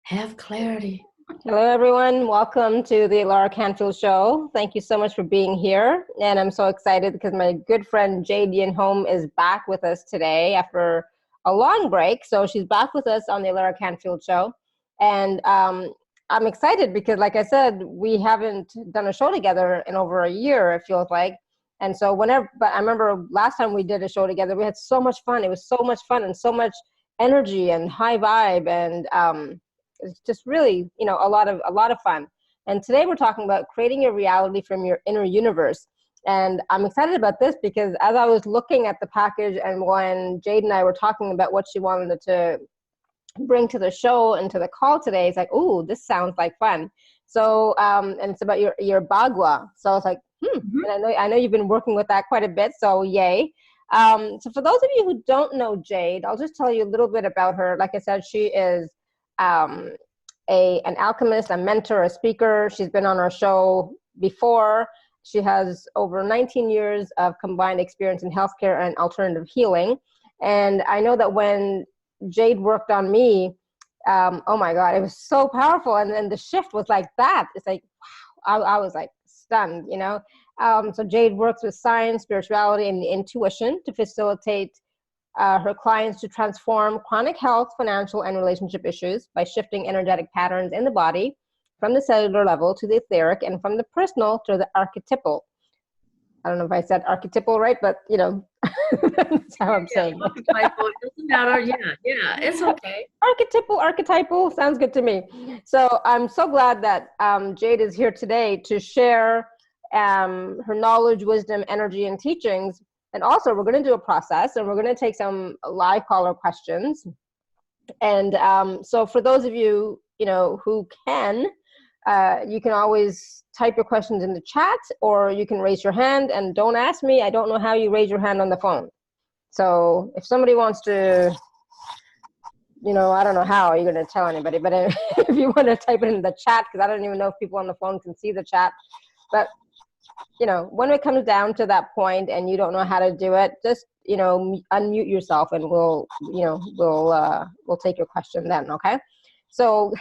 have clarity. Hello, everyone. Welcome to the Laura Canfield Show. Thank you so much for being here. And I'm so excited because my good friend Jade Yin Hom is back with us today after a long break. So she's back with us on the Laura Canfield Show. And I'm excited because, like I said, we haven't done a show together in over a year, it feels like. And so but I remember last time we did a show together, we had so much fun. It was so much fun and so much energy and high vibe. And it's just really, a lot of fun. And today we're talking about creating your reality from your inner universe. And I'm excited about this because as I was looking at the package and when Jade and I were talking about what she wanted to bring to the show and to the call today, it's like, ooh, this sounds like fun. So, and it's about your bagua. So I was like, and I know you've been working with that quite a bit. So yay. So for those of you who don't know Jade, I'll just tell you a little bit about her. Like I said, she is an alchemist, a mentor, a speaker. She's been on our show before. She has over 19 years of combined experience in healthcare and alternative healing. And I know that when Jade worked on me, oh my God, it was so powerful. And then the shift was like that. It's like, wow, I was like stunned, So Jade works with science, spirituality, and intuition to facilitate her clients to transform chronic health, financial, and relationship issues by shifting energetic patterns in the body from the cellular level to the etheric and from the personal to the archetypal. I don't know if I said archetypal right, but that's how I'm saying it. Archetypal, it doesn't matter. Yeah, it's okay. Archetypal sounds good to me. So I'm so glad that Jade is here today to share her knowledge, wisdom, energy, and teachings. And also, we're going to do a process, and we're going to take some live caller questions. And so for those of you, who can, you can always type your questions in the chat, or you can raise your hand. And don't ask me. I don't know how you raise your hand on the phone. So if somebody wants to, I don't know how you're going to tell anybody. But if you want to type it in the chat, because I don't even know if people on the phone can see the chat. But when it comes down to that point and you don't know how to do it, just, unmute yourself and we'll take your question then. Okay. So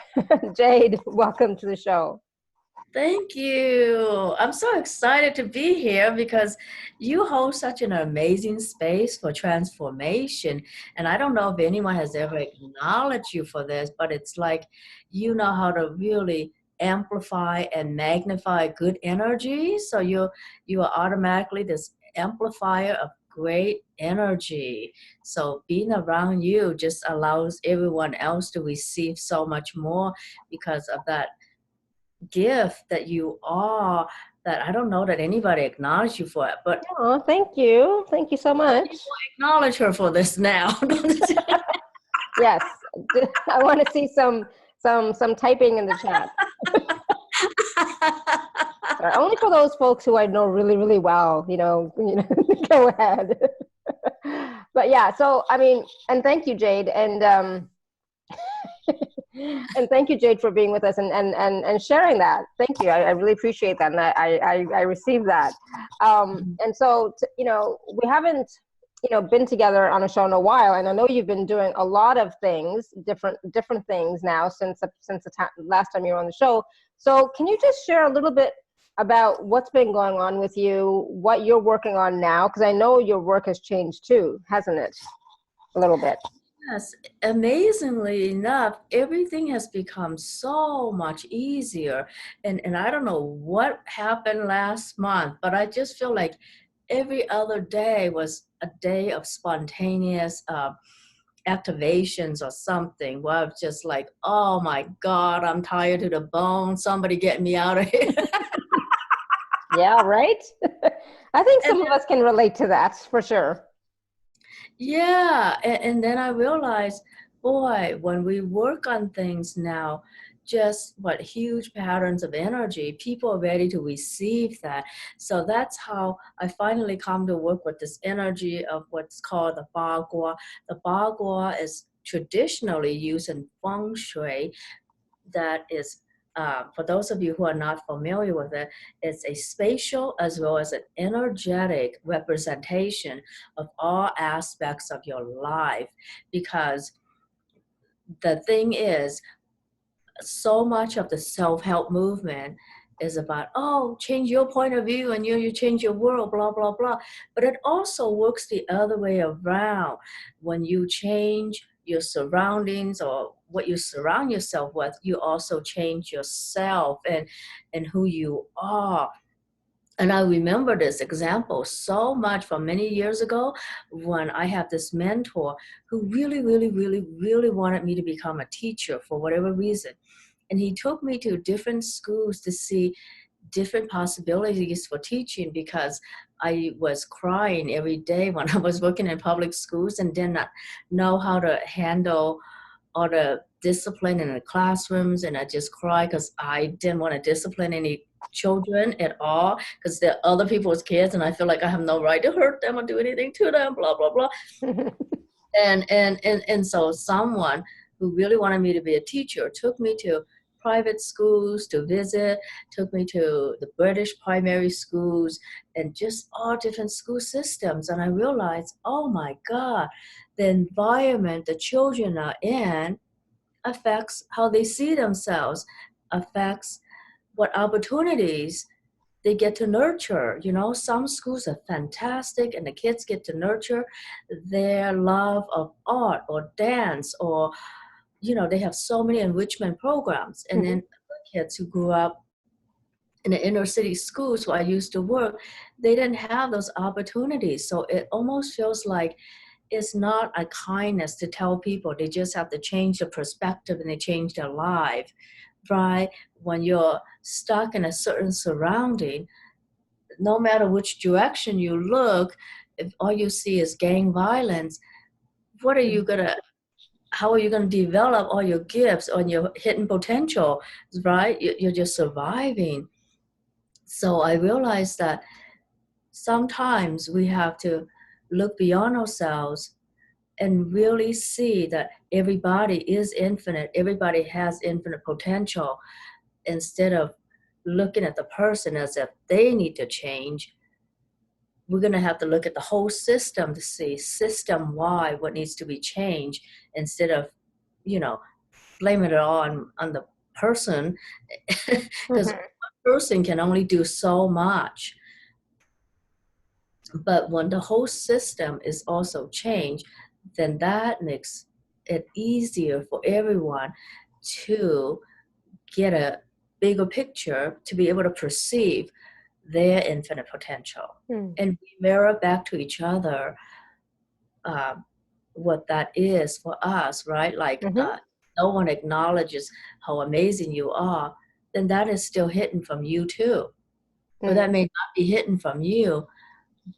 Jade, welcome to the show. Thank you. I'm so excited to be here because you hold such an amazing space for transformation. And I don't know if anyone has ever acknowledged you for this, but it's like you know how to really amplify and magnify good energy. So you are automatically this amplifier of great energy. So being around you just allows everyone else to receive so much more because of that gift that you are, that I don't know that anybody acknowledged you for it, but oh, thank you so much. People acknowledge her for this now. Yes, I want to see some typing in the chat. Only for those folks who I know really, really well, go ahead. But yeah, so I mean, and thank you, Jade, and and thank you, Jade, for being with us and sharing that. Thank you. I really appreciate that, and I received that. And so, we haven't, been together on a show in a while, and I know you've been doing a lot of things, different things now since the last time you were on the show. So, can you just share a little bit about what's been going on with you, what you're working on now? Because I know your work has changed too, hasn't it? A little bit. Yes, amazingly enough, everything has become so much easier. And I don't know what happened last month, but I just feel like every other day was a day of spontaneous activations or something where I'm just like, oh my God, I'm tired to the bone. Somebody get me out of here. Yeah, right? I think some of us can relate to that for sure. Yeah, and then I realized, boy, when we work on things now, just what huge patterns of energy, people are ready to receive that. So that's how I finally come to work with this energy of what's called the bagua. The bagua is traditionally used in Fung Shui. That is, for those of you who are not familiar with it, it's a spatial as well as an energetic representation of all aspects of your life. Because the thing is, so much of the self-help movement is about, oh, change your point of view and you change your world, blah, blah, blah. But it also works the other way around. When you change your surroundings or what you surround yourself with, you also change yourself and who you are. And I remember this example so much from many years ago when I had this mentor who really, really, really, really wanted me to become a teacher for whatever reason. And he took me to different schools to see different possibilities for teaching because I was crying every day when I was working in public schools and did not know how to handle all the discipline in the classrooms. And I just cried because I didn't want to discipline any children at all because they're other people's kids and I feel like I have no right to hurt them or do anything to them, blah, blah, blah. And so someone who really wanted me to be a teacher took me to private schools to visit, took me to the British primary schools and just all different school systems. And I realized, oh my God, the environment the children are in affects how they see themselves, affects what opportunities they get to nurture. You know, some schools are fantastic and the kids get to nurture their love of art or dance or, you know, they have so many enrichment programs. And then kids who grew up in the inner city schools where I used to work, they didn't have those opportunities. So it almost feels like it's not a kindness to tell people they just have to change the perspective and they change their life, right? When you're stuck in a certain surrounding, no matter which direction you look, if all you see is gang violence, what are you gonna, how are you gonna develop all your gifts or your hidden potential, right? You're just surviving. So I realized that sometimes we have to look beyond ourselves and really see that everybody is infinite, everybody has infinite potential, instead of looking at the person as if they need to change. We're going to have to look at the whole system to see system-wide what needs to be changed instead of, you know, blaming it all on the person because one person can only do so much. But when the whole system is also changed, then that makes it easier for everyone to get a bigger picture, to be able to perceive their infinite potential. And we mirror back to each other what that is for us, right? Like no one acknowledges how amazing you are, then that is still hidden from you too. Or that may not be hidden from you,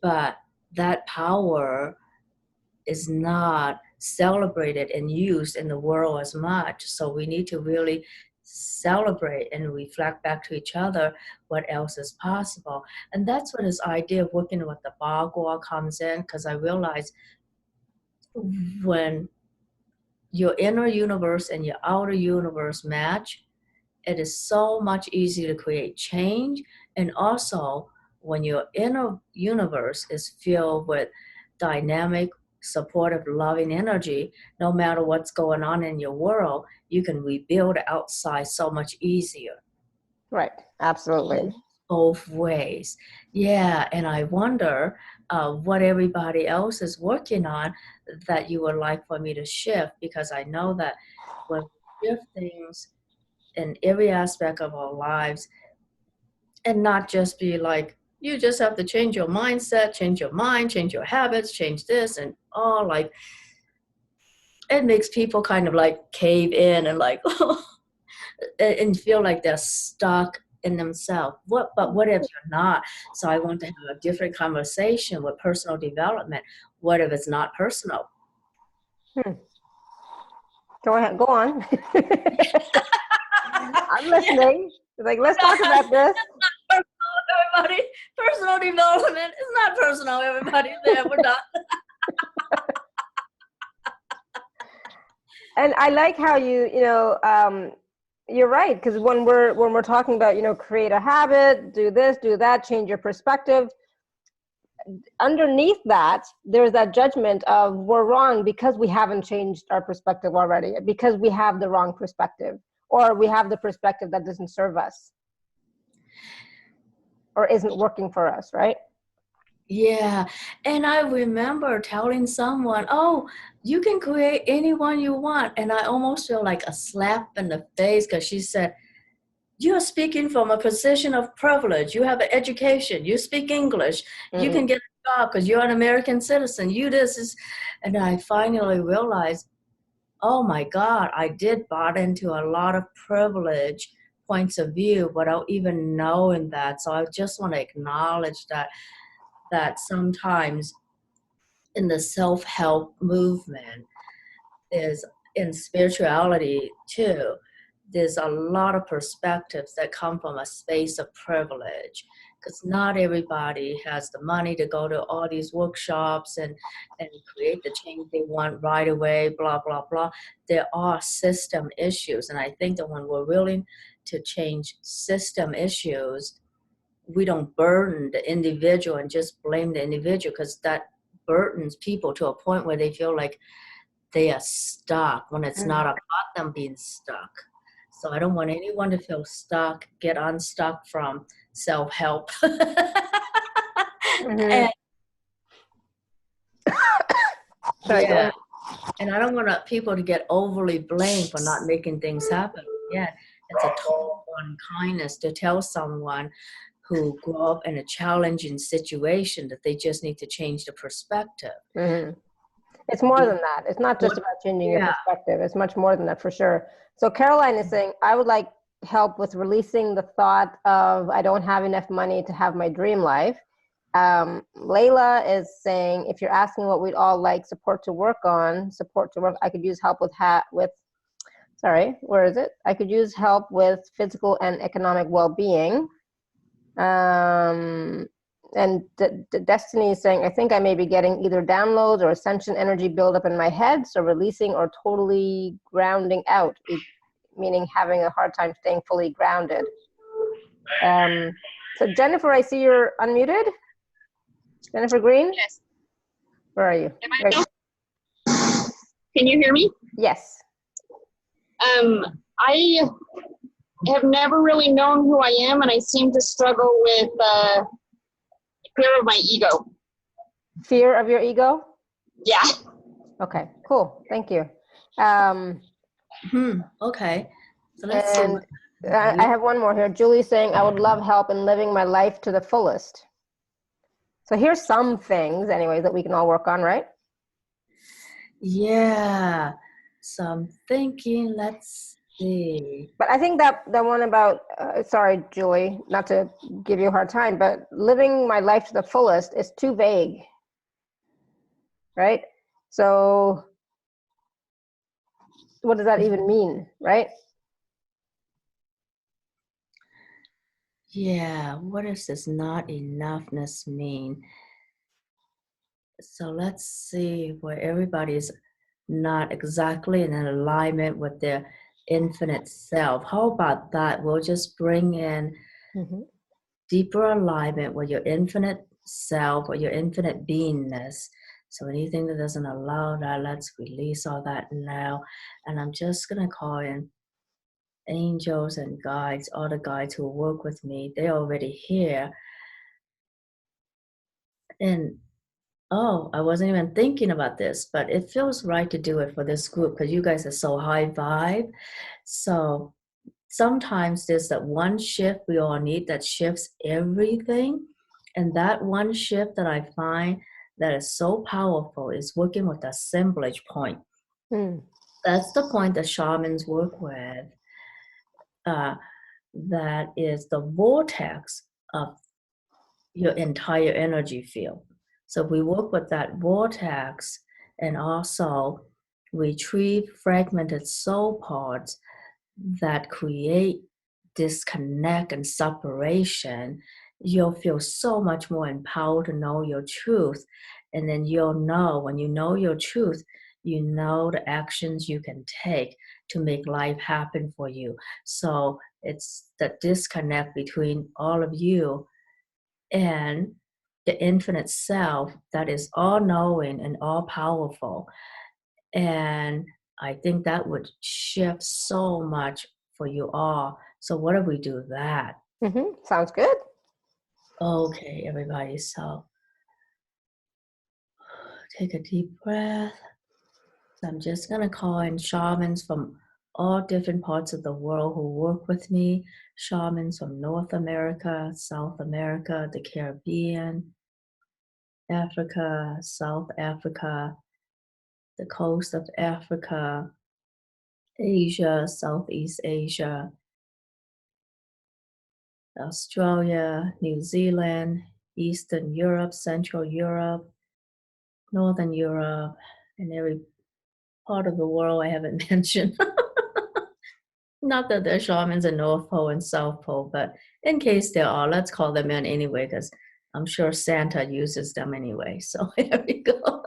but that power is not celebrated and used in the world as much. So we need to really celebrate and reflect back to each other what else is possible. And that's where this idea of working with the bagua comes in, because I realize when your inner universe and your outer universe match, it is so much easier to create change. And also, when your inner universe is filled with dynamic, supportive, loving energy, no matter what's going on in your world, you can rebuild outside so much easier. Right, absolutely. Both ways. Yeah, and I wonder what everybody else is working on that you would like for me to shift, because I know that when we shift things in every aspect of our lives, and not just be like, you just have to change your mindset, change your mind, change your habits, change this and all, like, it makes people kind of like cave in and like, and feel like they're stuck in themselves. But what if you're not? So I want to have a different conversation with personal development. What if it's not personal? Go ahead, go on. I'm listening. Like, let's talk about this. Everybody, personal development is not personal. Everybody, there, we're done. And I like how you're right, because when we're talking about, create a habit, do this, do that, change your perspective. Underneath that, there's that judgment of we're wrong because we haven't changed our perspective already, because we have the wrong perspective, or we have the perspective that doesn't serve us or isn't working for us, right? Yeah. And I remember telling someone, oh, you can create anyone you want. And I almost feel like a slap in the face because she said, you're speaking from a position of privilege. You have an education. You speak English. You can get a job because you're an American citizen. You this is, and I finally realized, oh my God, I did bought into a lot of privilege points of view without even knowing that. So I just want to acknowledge that sometimes in the self-help movement is in spirituality too, there's a lot of perspectives that come from a space of privilege because not everybody has the money to go to all these workshops and create the change they want right away, blah, blah, blah. There are system issues. And I think that when we're willing to change system issues, we don't burden the individual and just blame the individual because that burdens people to a point where they feel like they are stuck when it's not about them being stuck. So I don't want anyone to feel stuck, get unstuck from self-help. And Sorry, go yeah, ahead. and I don't want people to get overly blamed for not making things happen. Yeah, it's a total unkindness to tell someone who grew up in a challenging situation that they just need to change the perspective. It's more than that. It's not just about changing your perspective. It's much more than that, for sure. So Caroline is saying, I would like help with releasing the thought of I don't have enough money to have my dream life. Layla is saying, if you're asking what we'd all like support to work, I could use help with sorry, where is it? I could use help with physical and economic well-being. And Destiny is saying, I think I may be getting either downloads or ascension energy buildup in my head, so releasing or totally grounding out, meaning having a hard time staying fully grounded. So Jennifer, I see you're unmuted. Jennifer Green? Yes. Where are you? Right. Can you hear me? Yes. I have never really known who I am, and I seem to struggle with fear of my ego. Fear of your ego? Yeah. Okay, cool. Thank you. Okay. So let's see. I have one more here. Julie's saying, I would love help in living my life to the fullest. So here's some things, anyway, that we can all work on, right? Yeah. So I'm thinking, let's see. But I think that the one about, sorry, Julie, not to give you a hard time, but living my life to the fullest is too vague, right? So what does that even mean, right? Yeah, what does this not enoughness mean? So let's see where everybody's not exactly in alignment with their infinite self. How about that? We'll just bring in deeper alignment with your infinite self or your infinite beingness. So anything that doesn't allow that, let's release all that now. And I'm just going to call in angels and guides, all the guides who work with me. They're already here. And oh, I wasn't even thinking about this, but it feels right to do it for this group because you guys are so high vibe. So sometimes there's that one shift we all need that shifts everything. And that one shift that I find that is so powerful is working with the assemblage point. That's the point that shamans work with. That is the vortex of your entire energy field. So we work with that vortex and also retrieve fragmented soul parts that create disconnect and separation. You'll feel so much more empowered to know your truth. And then you'll know, when you know your truth, you know the actions you can take to make life happen for you. So it's the disconnect between all of you and the infinite self that is all-knowing and all-powerful. And I think that would shift so much for you all. So what if we do that? Sounds good. Okay, everybody. So take a deep breath. So I'm just going to call in shamans from all different parts of the world who work with me. Shamans from North America, South America, the Caribbean, Africa, South Africa, the coast of Africa, Asia, Southeast Asia, Australia, New Zealand, Eastern Europe, Central Europe, Northern Europe, and every part of the world I haven't mentioned. Not that there's shamans in North Pole and South Pole, but in case there are, let's call them in anyway, because I'm sure Santa uses them anyway. So here we go.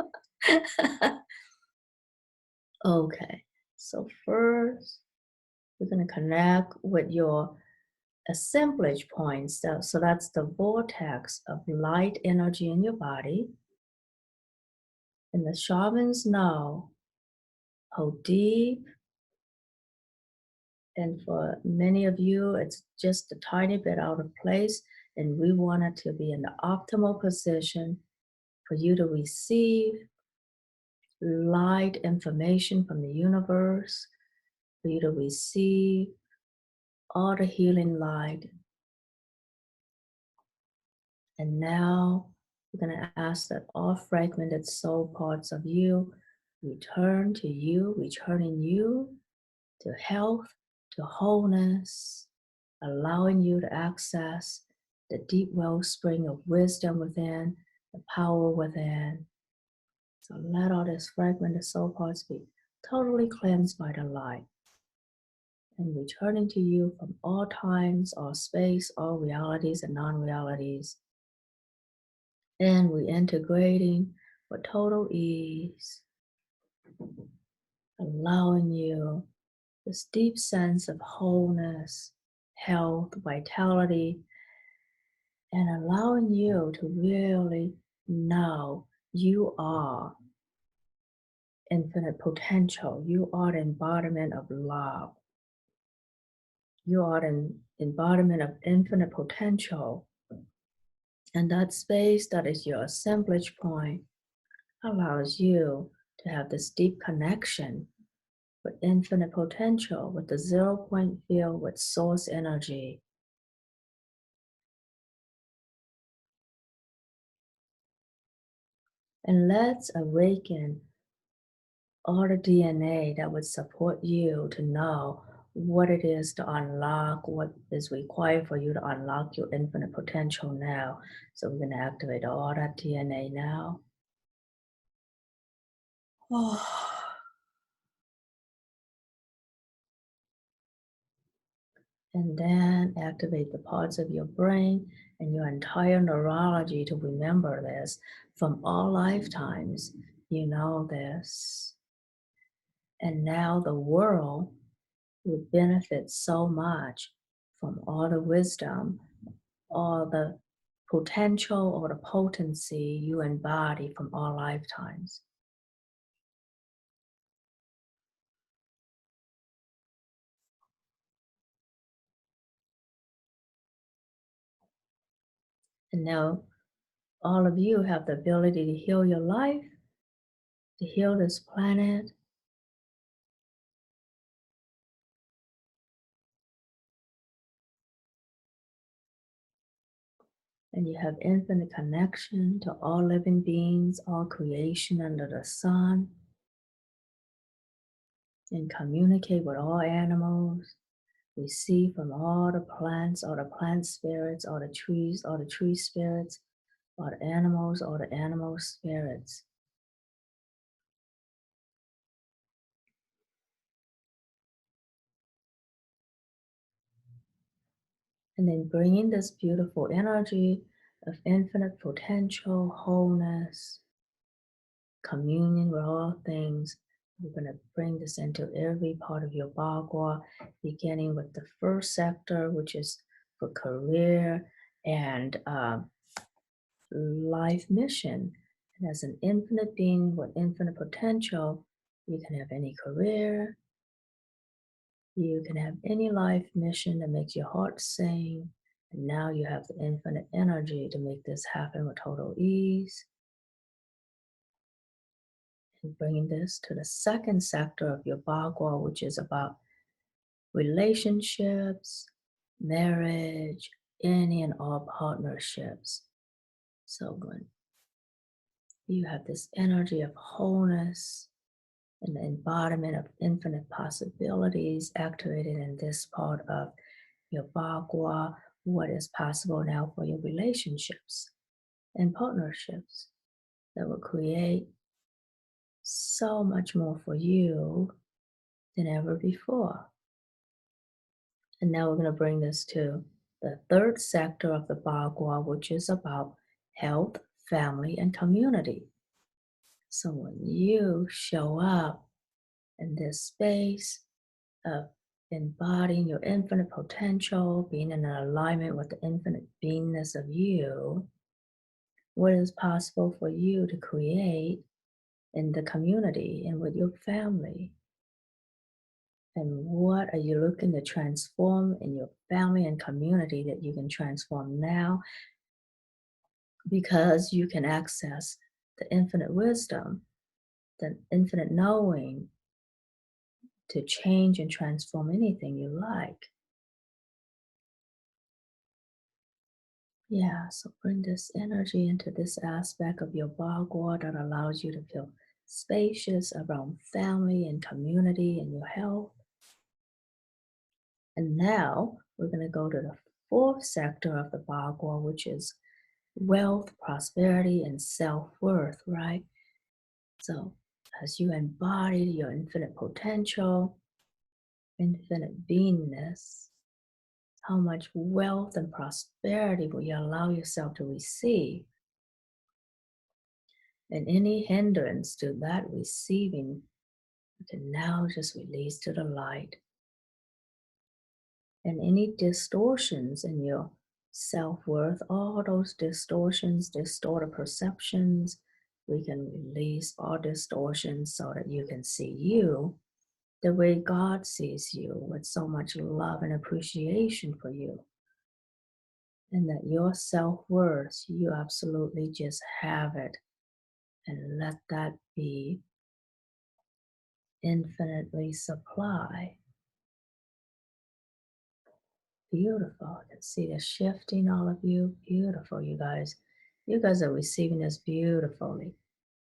Okay, so first we're going to connect with your assemblage points. So that's the vortex of light energy in your body. And the shamans know how deep, and for many of you, it's just a tiny bit out of place. And we want it to be in the optimal position for you to receive light information from the universe, for you to receive all the healing light. And now we're going to ask that all fragmented soul parts of you return to you, returning you to health, to wholeness, allowing you to access the deep wellspring of wisdom within, the power within. So let all these fragmented soul parts be totally cleansed by the light and returning to you from all times, all space, all realities and non-realities. And we integrating with total ease, allowing you this deep sense of wholeness, health, vitality, and allowing you to really know you are infinite potential. You are the embodiment of love. You are an embodiment of infinite potential. And that space that is your assemblage point allows you to have this deep connection with infinite potential, with the 0 point field, with source energy. And let's awaken all the DNA that would support you to know what it is to unlock, what is required for you to unlock your infinite potential now. So we're going to activate all that DNA now. Oh. And then activate the parts of your brain and your entire neurology to remember this from all lifetimes. You know this. And now the world would benefit so much from all the wisdom, all the potential or the potency you embody from all lifetimes. And now all of you have the ability to heal your life, to heal this planet, and you have infinite connection to all living beings, all creation under the sun, and communicate with all animals, receive from all the plants, all the plant spirits, all the tree spirits, all the animal spirits. And then bringing this beautiful energy of infinite potential, wholeness, communion with all things. We're going to bring this into every part of your bagua, beginning with the first sector, which is for career and life mission. And as an infinite being with infinite potential, you can have any career, You can have any life mission that makes your heart sing. And now you have the infinite energy to make this happen with total ease. And bringing this to the second sector of your bagua, which is about relationships, marriage, any and all partnerships. So when you have this energy of wholeness and the embodiment of infinite possibilities activated in this part of your bagua, what is possible now for your relationships and partnerships that will create so much more for you than ever before. And now we're going to bring this to the third sector of the bagua, which is about health, family, and community. So when you show up in this space of embodying your infinite potential, being in alignment with the infinite beingness of you, what is possible for you to create in the community and with your family? And what are you looking to transform in your family and community that you can transform now because you can access the infinite wisdom, the infinite knowing to change and transform anything you like? Yeah, so bring this energy into this aspect of your bagua that allows you to feel spacious around family and community and your health. And now we're going to go to the fourth sector of the bagua, which is wealth, prosperity, and self-worth, right? So as you embody your infinite potential, infinite beingness, how much wealth and prosperity will you allow yourself to receive? And any hindrance to that receiving, you can now just release to the light. And any distortions in your self-worth, all those distortions, distorted perceptions, we can release all distortions so that you can see you the way God sees you, with so much love and appreciation for you. And that your self-worth, you absolutely just have it. And let that be infinitely supply. Beautiful. I can see the shifting, all of you. Beautiful, you guys. You guys are receiving this beautifully.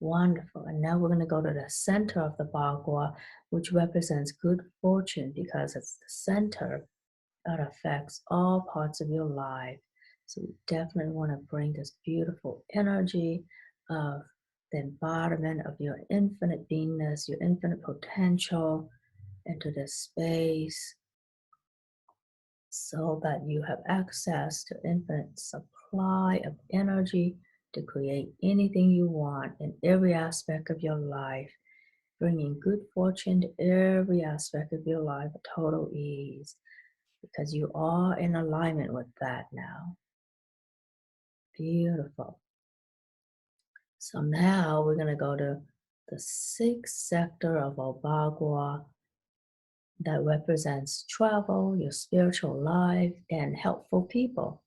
Wonderful. And now we're going to go to the center of the bagua, which represents good fortune because it's the center that affects all parts of your life. So we definitely want to bring this beautiful energy of the embodiment of your infinite beingness, your infinite potential into this space so that you have access to infinite supply of energy to create anything you want in every aspect of your life, bringing good fortune to every aspect of your life with total ease, because you are in alignment with that now. Beautiful. So now we're going to go to the sixth sector of our bagua that represents travel, your spiritual life, and helpful people.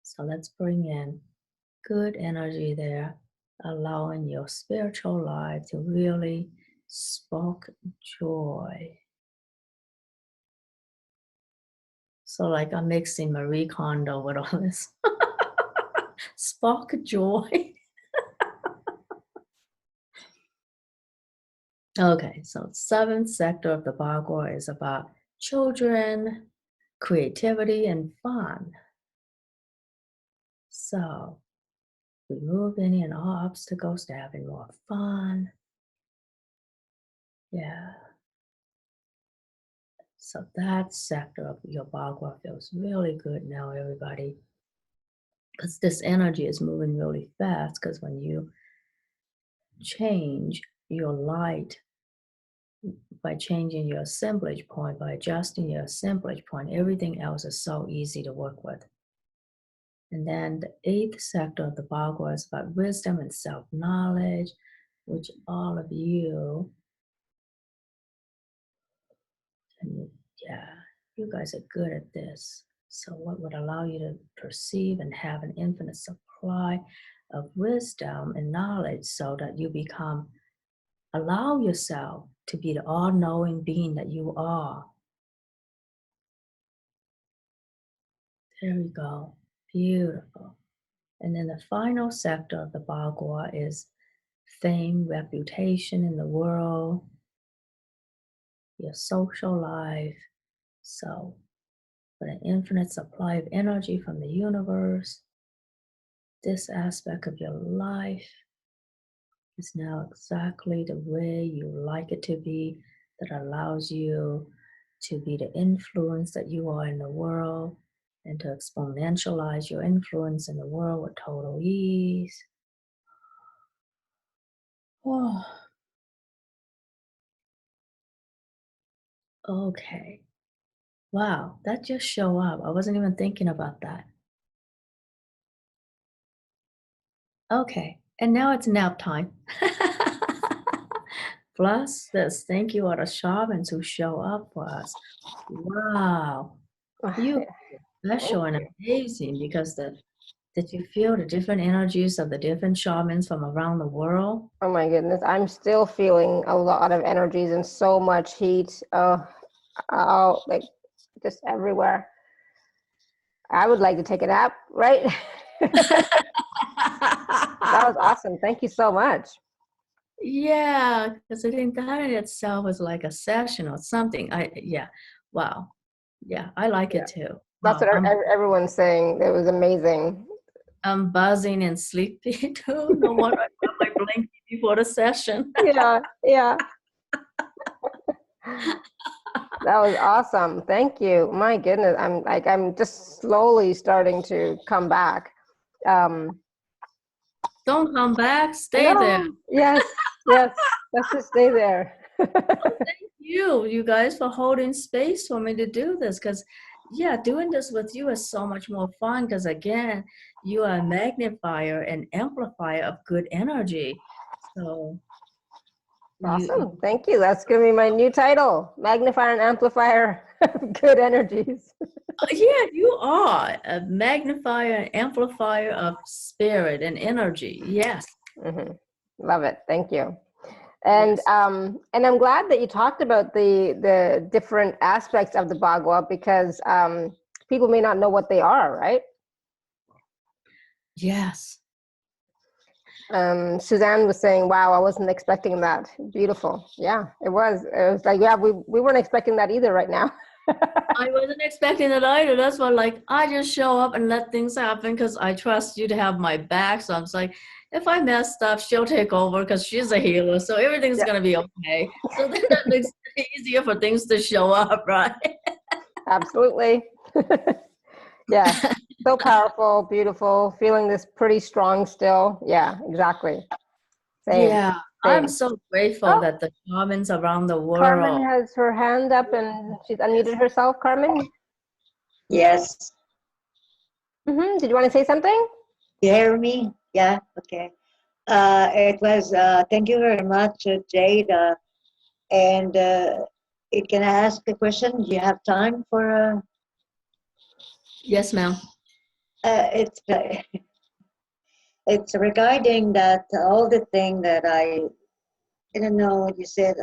So let's bring in good energy there, allowing your spiritual life to really spark joy. So like I'm mixing Marie Kondo with all this. Spark joy. Okay, so seventh sector of the bagua is about children, creativity, and fun. So remove any and all obstacles to having more fun. Yeah. So that sector of your bagua feels really good now, everybody. Because this energy is moving really fast, because when you change your light by changing your assemblage point, by adjusting your assemblage point, everything else is so easy to work with. And then the eighth sector of the bagua is about wisdom and self-knowledge, which all of you And yeah, you guys are good at this. So what would allow you to perceive and have an infinite supply of wisdom and knowledge so that you become, allow yourself to be the all-knowing being that you are. There we go. Beautiful. And then the final sector of the bagua is fame, reputation in the world, your social life. So, with an infinite supply of energy from the universe, this aspect of your life is now exactly the way you like it to be, that allows you to be the influence that you are in the world and to exponentialize your influence in the world with total ease. Oh, okay. Wow, that just showed up. I wasn't even thinking about that. Okay, and now it's nap time. Plus, this thank you are the shamans who show up for us. Wow, you special and amazing because did you feel the different energies of the different shamans from around the world? Oh my goodness, I'm still feeling a lot of energies and so much heat. Oh, like just everywhere. I would like to take a nap, right? That was awesome. Thank you so much. Yeah, because I think that in itself was like a session or something. Yeah, wow. Yeah, I like Yeah, it too. that's Wow, what everyone's saying. It was amazing. I'm buzzing and sleepy too. No wonder I got my blanket before the session. Yeah, yeah. That was awesome. Thank you. My goodness, I'm just slowly starting to come back. Don't come back, stay there. No, yes, yes. Let's just stay there. Thank you guys, for holding space for me to do this. Because, yeah, doing this with you is so much more fun. Because, again, you are a magnifier and amplifier of good energy. So, you Awesome. Thank you. That's going to be my new title, Magnifier and Amplifier of Good Energies. yeah, you are a magnifier and amplifier of spirit and energy. Yes. Mm-hmm. Love it. Thank you. Yes. And I'm glad that you talked about the different aspects of the bagua because people may not know what they are, right? Yes. Suzanne was saying, "Wow, I wasn't expecting that." Beautiful. Yeah, it was. It was like, yeah, we weren't expecting that either right now. I wasn't expecting it either. That's why, like, I just show up and let things happen because I trust you to have my back. So I'm just like, if I messed up, she'll take over because she's a healer. So everything's Yeah. going to be okay. So then that makes it easier for things to show up, right? Absolutely. Yeah. So powerful, beautiful, feeling this pretty strong still. Yeah, exactly. Same. Yeah. I'm Same. so grateful Oh, that the shamans around the Carmen world. has her hand up and she's unmuted herself. Carmen, Yes. did you want to say something? You hear me? Yeah. Okay. It was. Thank you very much, Jade. And can I ask a question? Do you have time for? Yes, ma'am. It's it's regarding that all the thing that I don't know what you said.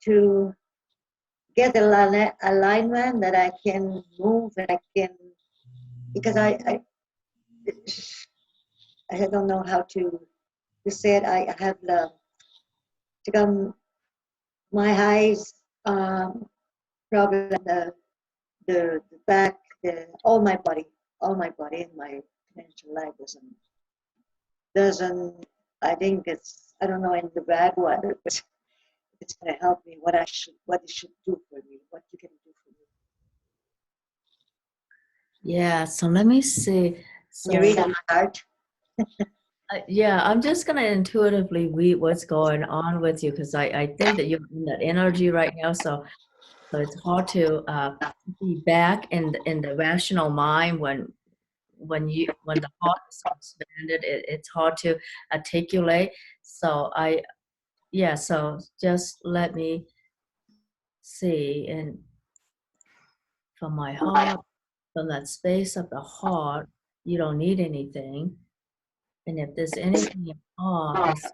To get alignment that I can move and I can because I don't know how to say it. I have to come my eyes problem the back all my body and my financial life doesn't I think it's I don't know in the bad weather but it's gonna help me what it should do for me what you can do for me. Yeah. So let me see. You So read my heart. yeah, I'm just gonna intuitively read what's going on with you because I think that you're in that energy right now. So it's hard to be back in the rational mind when the heart is so expanded. It's hard to articulate. So yeah. So just let me see, and from my heart, from that space of the heart, you don't need anything. And if there's anything at all, it's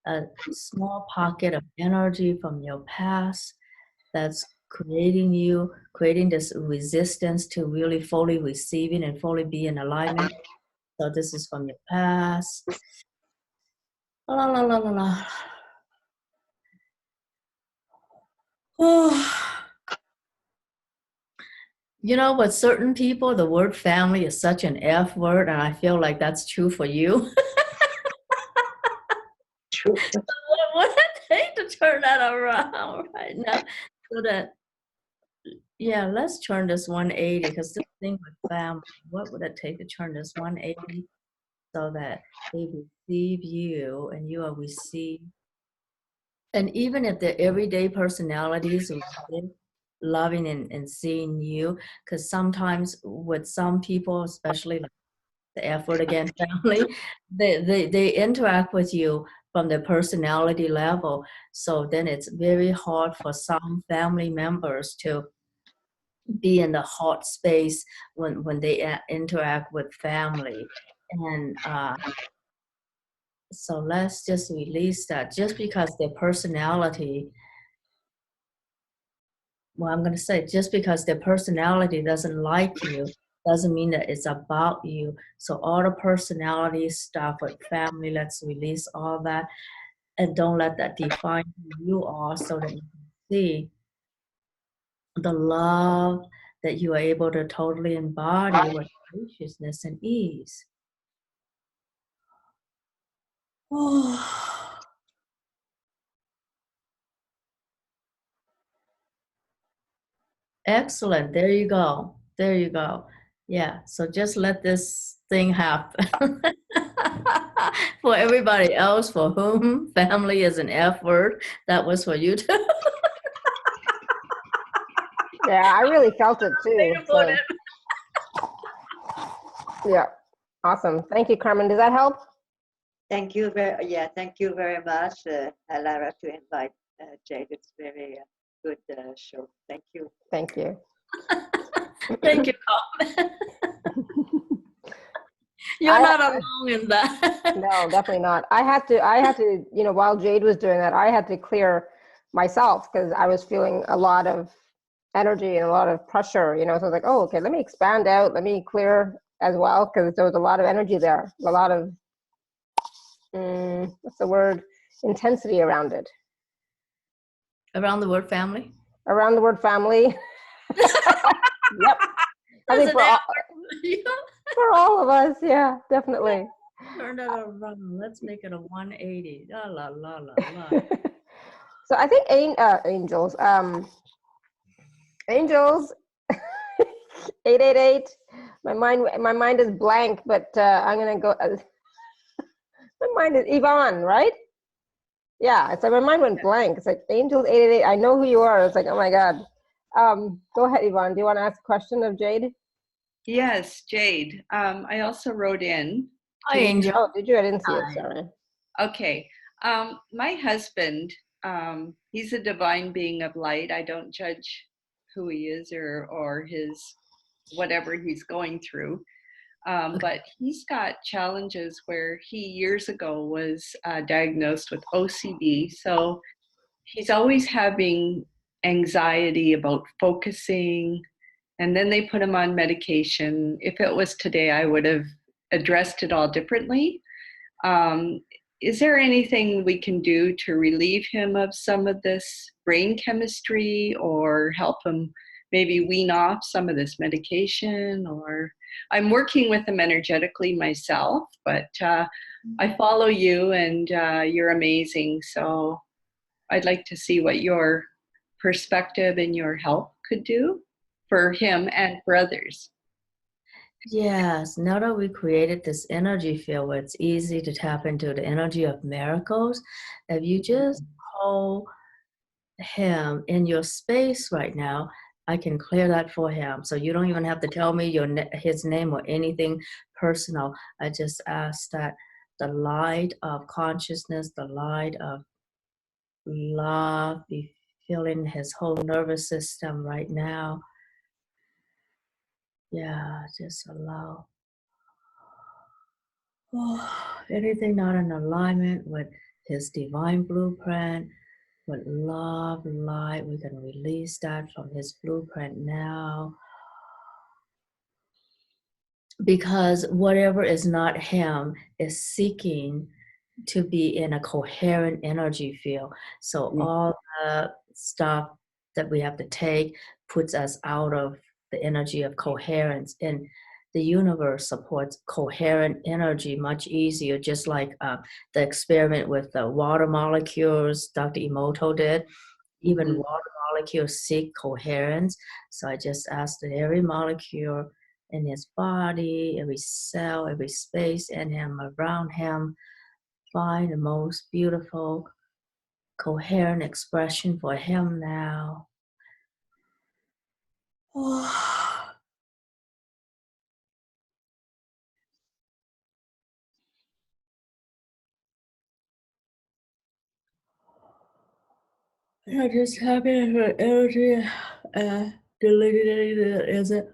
a small pocket of energy from your past that's creating this resistance to really fully receiving and fully be in alignment. So this is from your past. La la la la la. Oh. You know, with certain people, the word family is such an F word, and I feel like that's true for you. True. What would it take to turn that around right now? So that, yeah, let's turn this 180, because this thing with family, what would it take to turn this 180 so that they receive you and you are received? And even if the everyday personalities are loving and seeing you, because sometimes with some people, especially like the F word again, family, they interact with you from their personality level. So then it's very hard for some family members to be in the hot space when they interact with family. And so let's just release that. Just because their personality, well, I'm going to say, just because their personality doesn't like you doesn't mean that it's about you. So all the personality stuff with family, let's release all that, and don't let that define who you are, so that you can see the love that you are able to totally embody with graciousness and ease. Oh. Excellent. There you go. There you go. Yeah. So just let this thing happen. For everybody else for whom family is an F word, that was for you too. Yeah, I really felt it too. So, yeah, awesome. Thank you, Carmen. Does that help? Thank you thank you very much, Lara, to invite Jade. It's very good show. Thank you. Thank you. Thank you, Carmen. You're not alone in that. No, definitely not. I had to, you know, while Jade was doing that, I had to clear myself because I was feeling a lot of energy and a lot of pressure, you know. So I was like, oh, okay, let me expand out, let me clear as well, because there was a lot of energy there, a lot of, what's the word, intensity around it. Around the word family? Around the word family. Yep. I think for all of us, yeah, definitely. Turn that around. Let's make it a 180. La la la la la. So I think angels, angels, 888. My mind is blank, but I'm gonna go. My mind is Yvonne, right? Yeah, it's like my mind went blank. It's like angels 888. I know who you are. It's like, oh my god. Go ahead, Yvonne. Do you want to ask a question of Jade? Yes, Jade. I also wrote in. Hi, Angel. Oh, did you? I didn't see it. Hi. Sorry. Okay. My husband, he's a divine being of light. I don't judge who he is or his whatever he's going through. But he's got challenges where he years ago was diagnosed with OCD. So he's always having anxiety about focusing. And then they put him on medication. If it was today, I would have addressed it all differently. Is there anything we can do to relieve him of some of this brain chemistry or help him maybe wean off some of this medication? Or I'm working with him energetically myself, but I follow you and you're amazing. So I'd like to see what your perspective and your help could do for him and for others. Yes, now that we created this energy field where it's easy to tap into the energy of miracles, if you just hold him in your space right now, I can clear that for him. So you don't even have to tell me his name or anything personal. I just ask that the light of consciousness, the light of love be feeling his whole nervous system right now. Yeah, just allow anything not in alignment with his divine blueprint, with love, light, we can release that from his blueprint now. Because whatever is not him is seeking to be in a coherent energy field. So all the stuff that we have to take puts us out of the energy of coherence. And the universe supports coherent energy much easier, just like the experiment with the water molecules Dr. Emoto did. Even water molecules seek coherence. So I just asked that every molecule in his body, every cell, every space in him, around him, find the most beautiful, coherent expression for him now. I just happy her energy deleted it, is it?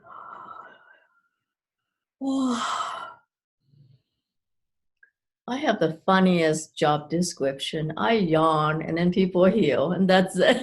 I have the funniest job description. I yawn and then people heal, and that's it.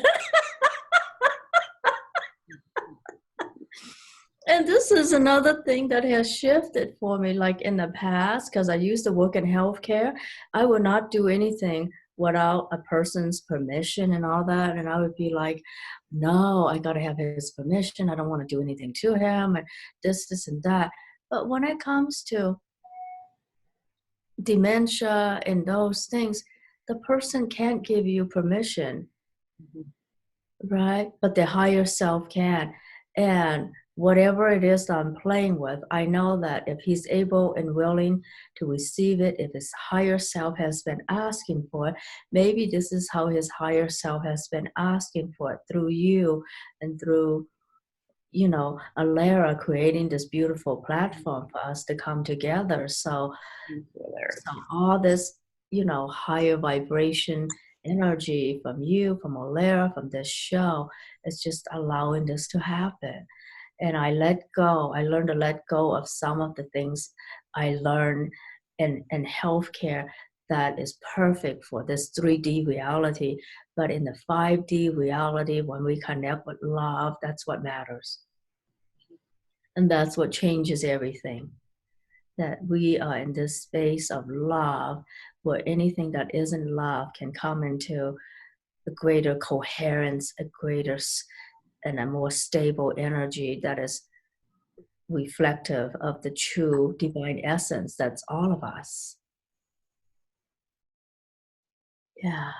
And this is another thing that has shifted for me, like in the past, because I used to work in healthcare. I would not do anything without a person's permission and all that. And I would be like, no, I got to have his permission. I don't want to do anything to him and this, and that. But when it comes to dementia and those things, the person can't give you permission, right? But the higher self can. And whatever it is that I'm playing with, I know that if he's able and willing to receive it, if his higher self has been asking for it, maybe this is how his higher self has been asking for it, through you and through, you know, Alara creating this beautiful platform for us to come together. So all this, you know, higher vibration energy from you, from Alara, from this show, is just allowing this to happen. And I let go. I learned to let go of some of the things I learned in healthcare that is perfect for this 3D reality. But in the 5D reality, when we connect with love, that's what matters. And that's what changes everything. That we are in this space of love, where anything that isn't love can come into a greater coherence, a greater and a more stable energy that is reflective of the true divine essence that's all of us. Yeah.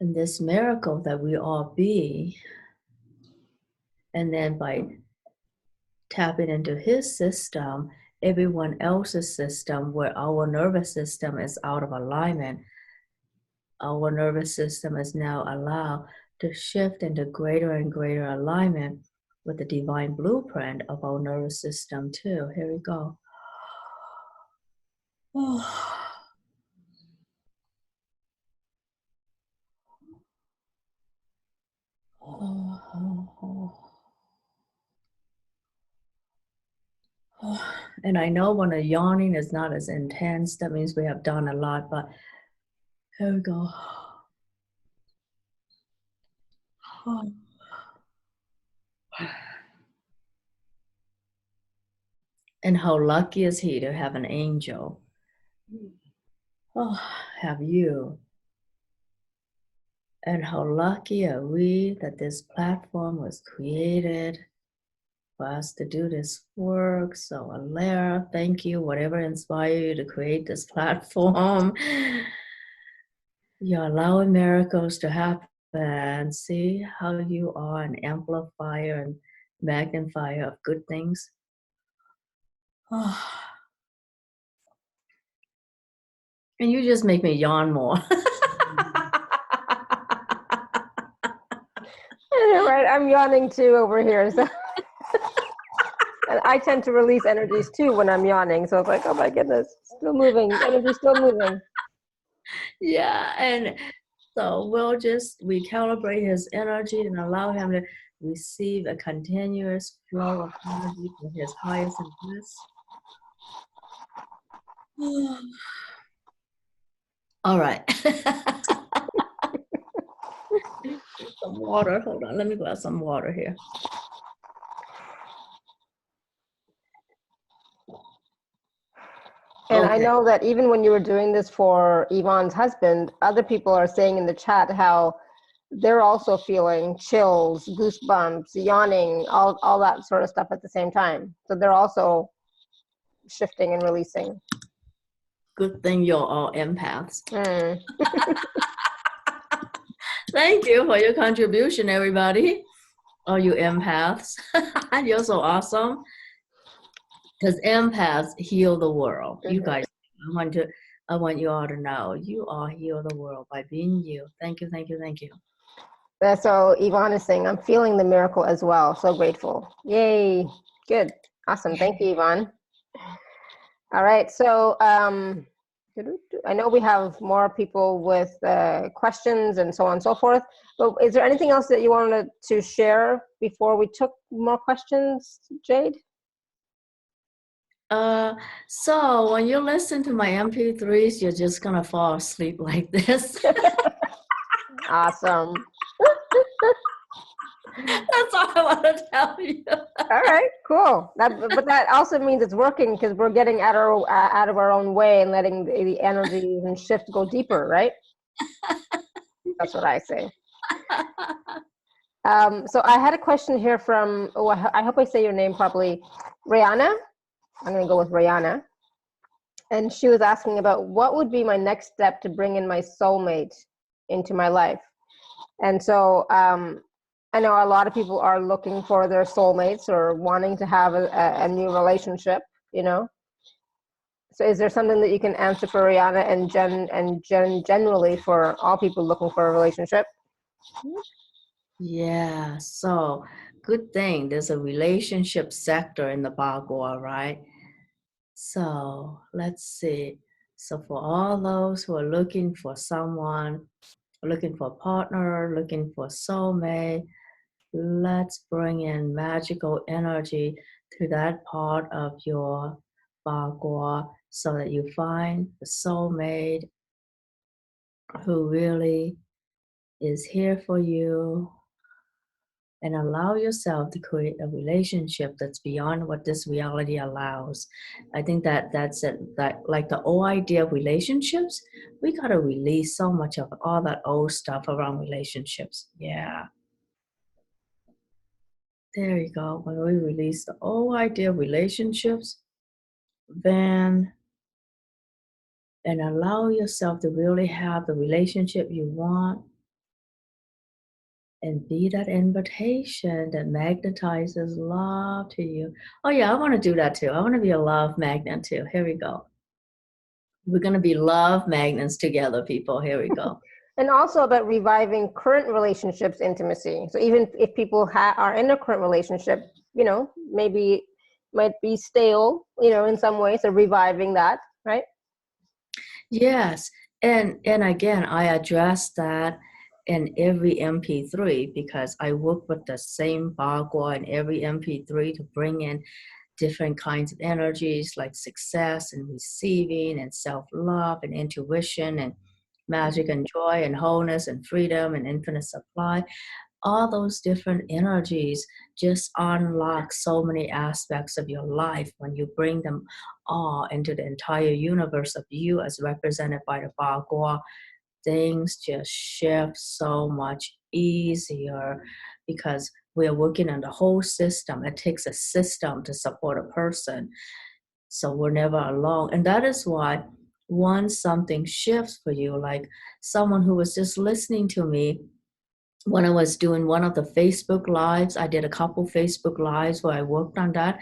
And this miracle that we all be, and then by tapping into his system, everyone else's system, where our nervous system is out of alignment, our nervous system is now allowed to shift into greater and greater alignment with the divine blueprint of our nervous system too. Here we go. And I know when the yawning is not as intense, that means we have done a lot, but here we go. And how lucky is he to have an angel? Have you? And how lucky are we that this platform was created for us to do this work. So Alara, thank you, whatever inspired you to create this platform. You're allowing miracles to happen. See how you are an amplifier and magnifier of good things. And you just make me yawn more. Right, I'm yawning too over here. So. I tend to release energies too when I'm yawning. So it's like, oh my goodness, still moving, energy still moving. Yeah, and so we'll just recalibrate his energy and allow him to receive a continuous flow of energy from his highest and best. All right. Some water. Hold on. Let me grab some water here. And I Okay. know that even when you were doing this for Yvonne's husband, other people are saying in the chat how they're also feeling chills, goosebumps, yawning, all that sort of stuff at the same time. So they're also shifting and releasing. Good thing you're all empaths. Mm. Thank you for your contribution, everybody. All you empaths. You're so awesome. Because empaths heal the world. You guys, I want you all to know you all heal the world by being you. Thank you, thank you, thank you. So Yvonne is saying, I'm feeling the miracle as well. So grateful. Yay. Good. Awesome. Thank you, Yvonne. All right. So I know we have more people with questions and so on and so forth. But is there anything else that you wanted to share before we took more questions, Jade? So when you listen to my MP3s, you're just gonna fall asleep like this. Awesome. That's all I want to tell you. All right, cool. But that also means it's working because we're getting out of our own way and letting the energies and shift go deeper, right? That's what I say. So I had a question here from, I hope I say your name properly, Rihanna. I'm going to go with Rihanna. And she was asking about what would be my next step to bring in my soulmate into my life. And so I know a lot of people are looking for their soulmates or wanting to have a new relationship, you know. So is there something that you can answer for Rihanna and generally for all people looking for a relationship? Yeah, so good thing there's a relationship sector in the bagua, right? So let's see. So for all those who are looking for someone, looking for a partner, looking for a soulmate, let's bring in magical energy to that part of your bagua so that you find the soulmate who really is here for you, and allow yourself to create a relationship that's beyond what this reality allows. I think that's it. That like the old idea of relationships, we gotta release so much of all that old stuff around relationships. Yeah. There you go. When we release the old idea of relationships, then and allow yourself to really have the relationship you want and be that invitation that magnetizes love to you. Oh yeah, I want to do that too. I want to be a love magnet too. Here we go. We're going to be love magnets together, people. Here we go. And also about reviving current relationships intimacy. So even if people are in a current relationship, you know, maybe might be stale, you know, in some ways, so reviving that, right? Yes. And again, I address that in every MP3 because I work with the same bagua in every MP3 to bring in different kinds of energies like success and receiving and self-love and intuition and magic and joy and wholeness and freedom and infinite supply. All those different energies just unlock so many aspects of your life when you bring them all into the entire universe of you as represented by the bagua. Things just shift so much easier because we're working on the whole system. It takes a system to support a person. So we're never alone. And that is why once something shifts for you, like someone who was just listening to me when I was doing one of the Facebook Lives, I did a couple Facebook Lives where I worked on that.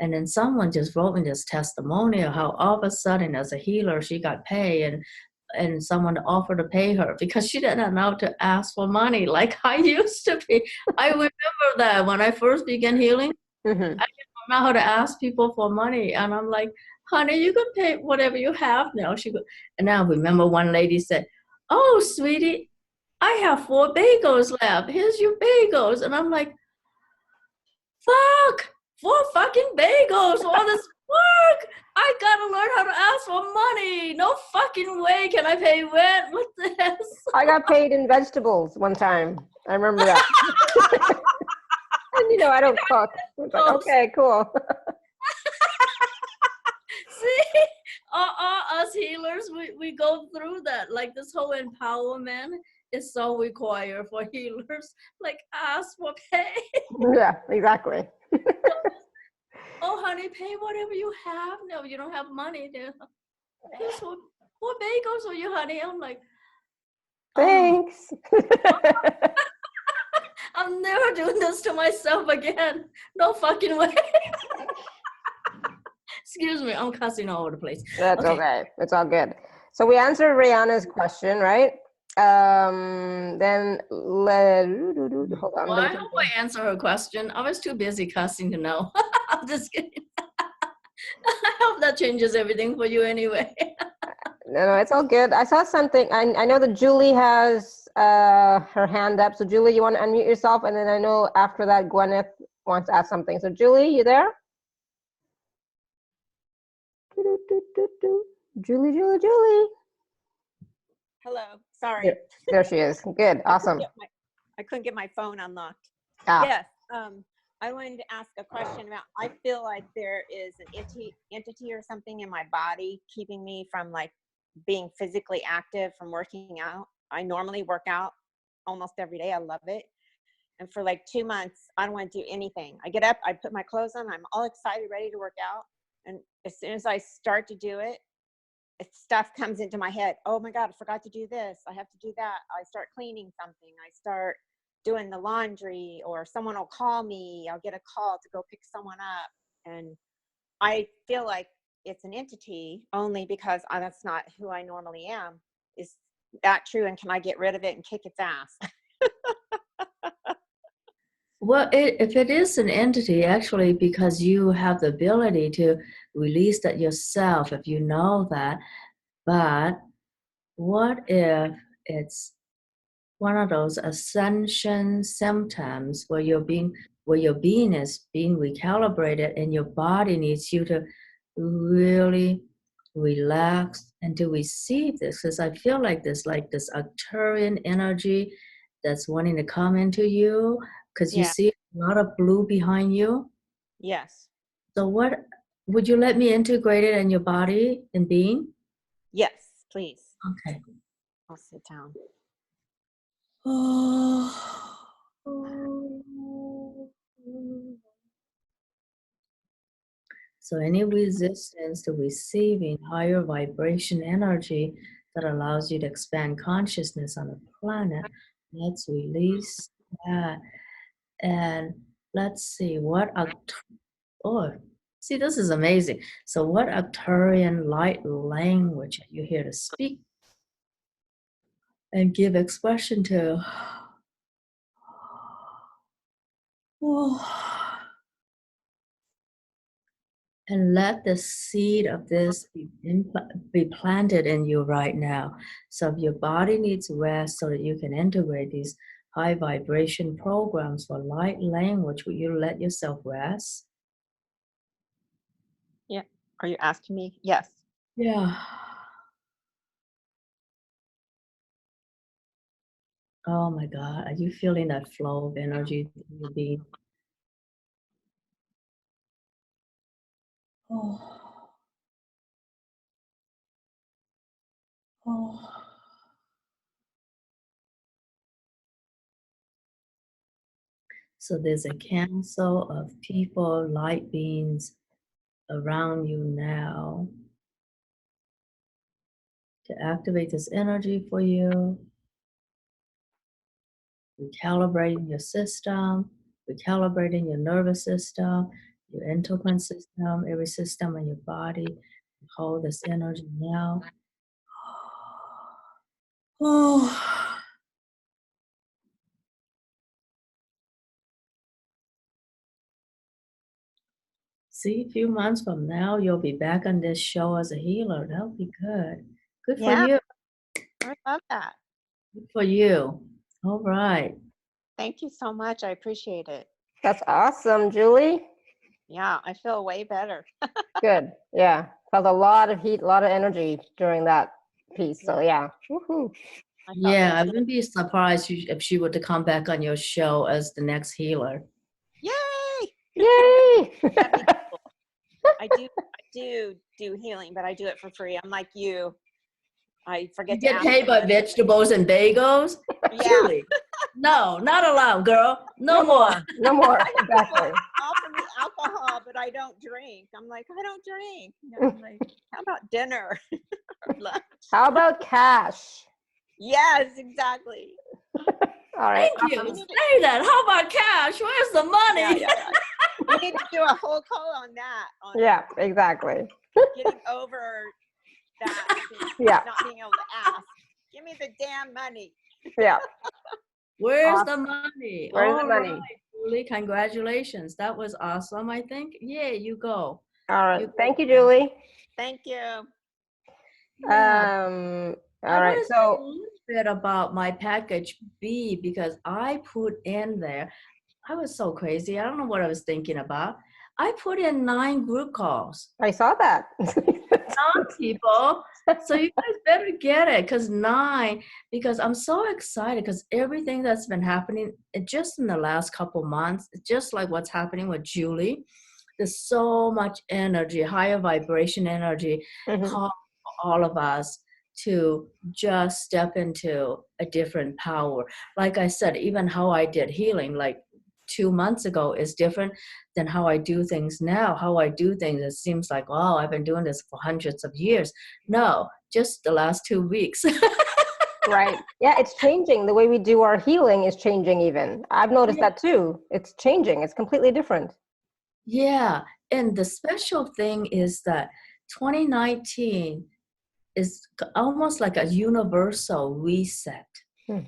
And then someone just wrote me this testimonial how all of a sudden as a healer, she got paid and someone offered to pay her because she didn't know to ask for money like I used to be. I remember that when I first began healing, Mm-hmm. I didn't know know how to ask people for money. And I'm like, honey, you can pay whatever you have now. She go, and now I remember one lady said, oh, sweetie, I have 4 bagels left. Here's your bagels. And I'm like, fuck, 4 fucking bagels, all this work. I gotta learn how to ask for money. No fucking way can I pay rent with this. I got paid in vegetables one time. I remember that. And I don't cook. It's like, okay, cool. See, us healers, we go through that. Like this whole empowerment is so required for healers. Like ask for pay. Yeah, exactly. Oh, honey, pay whatever you have. No, you don't have money. Here's 4 bagels for you, honey. I'm like, Thanks. I'm never doing this to myself again. No fucking way. Excuse me, I'm cussing all over the place. That's okay. It's all good. So we answered Rihanna's question, right? Then hold on. Well, I hope I answer her question. I was too busy cussing to know. I'm just kidding. I hope that changes everything for you anyway. No, it's all good. I saw something. I know that Julie has her hand up. So Julie, you want to unmute yourself? And then I know after that, Gwyneth wants to ask something. So Julie, you there? Julie. Hello. Sorry. There she is. Good. Awesome. I couldn't get my phone unlocked. Ah. Yes. I wanted to ask a question about, I feel like there is an entity or something in my body keeping me from like being physically active, from working out. I normally work out almost every day. I love it. And for like 2 months, I don't want to do anything. I get up, I put my clothes on, I'm all excited, ready to work out. And as soon as I start to do it, stuff comes into my head. Oh my God, I forgot to do this. I have to do that. I start cleaning something. I start doing the laundry, or someone will call me. I'll get a call to go pick someone up. And I feel like it's an entity only because that's not who I normally am. Is that true? And can I get rid of it and kick its ass? Well, if it is an entity, actually, because you have the ability to release that yourself, if you know that. But what if it's one of those ascension symptoms where your being is being recalibrated, and your body needs you to really relax and to receive this? Because I feel like this Arcturian energy that's wanting to come into you, because you see a lot of blue behind you. Yes. So what would you let me integrate it in your body and being? Yes, please. Okay. I'll sit down. So any resistance to receiving higher vibration energy that allows you to expand consciousness on the planet, let's release that. And let's see see, this is amazing. So what Arcturian light language are you here to speak and give expression to? And let the seed of this be planted in you right now. So if your body needs rest so that you can integrate these high vibration programs for light language, will you let yourself rest? Yeah. Are you asking me? Yes. Yeah. Oh my God. Are you feeling that flow of energy through your being? Oh. Oh. So there's a council of people, light beings around you now to activate this energy for you, recalibrating your system, recalibrating your nervous system, your endocrine system, every system in your body. Hold this energy now. Oh. See, a few months from now, you'll be back on this show as a healer. That'll be good. Good for Yeah, you. I love that. Good for you. All right. Thank you so much. I appreciate it. That's awesome, Julie. Yeah, I feel way better. Good. Yeah. Felt a lot of heat, a lot of energy during that piece. So yeah. Woohoo. I felt Yeah, I really good. wouldn't be surprised if she were to come back on your show as the next healer. Yay! Yay. That'd be cool. I do healing, but I do it for free. I'm like you. I forget You to get ask paid for by money. vegetables and bagels? Yeah. Julie, no, not allowed, girl. No, No more. No more. I have Exactly. people offer me alcohol, but I don't drink. I'm like, I don't drink. I'm like, how about dinner? Or lunch? How about cash? Yes, exactly. All right. Thank you. We need to, Say that. How about cash? Where's the money? yeah. We need to do a whole call on that. On Yeah, exactly. getting over that. Yeah. Not being able to ask. Give me the damn money. Yeah. Where's Awesome. the money? Where's the All money? right, Julie. Congratulations. That was awesome, I think. Yeah, you go. All right. You Thank you, go. Julie. Thank you. Yeah. All I right. want to say a So little bit about my package B because I put in there, I was so crazy. I don't know what I was thinking about. I put in 9 group calls. I saw that. 9 people. So you guys better get it because I'm so excited because everything that's been happening just in the last couple months, just like what's happening with Julie, there's so much energy, higher vibration energy, Mhm. call for all of us to just step into a different power. Like I said, even how I did healing, like 2 months ago is different than how I do things now. How I do things, it seems like, oh, I've been doing this for hundreds of years. No, just the last 2 weeks. Right. Yeah, it's changing. The way we do our healing is changing even. I've noticed Yeah. that too. It's changing. It's completely different. Yeah. And the special thing is that 2019 is almost like a universal reset. Hmm.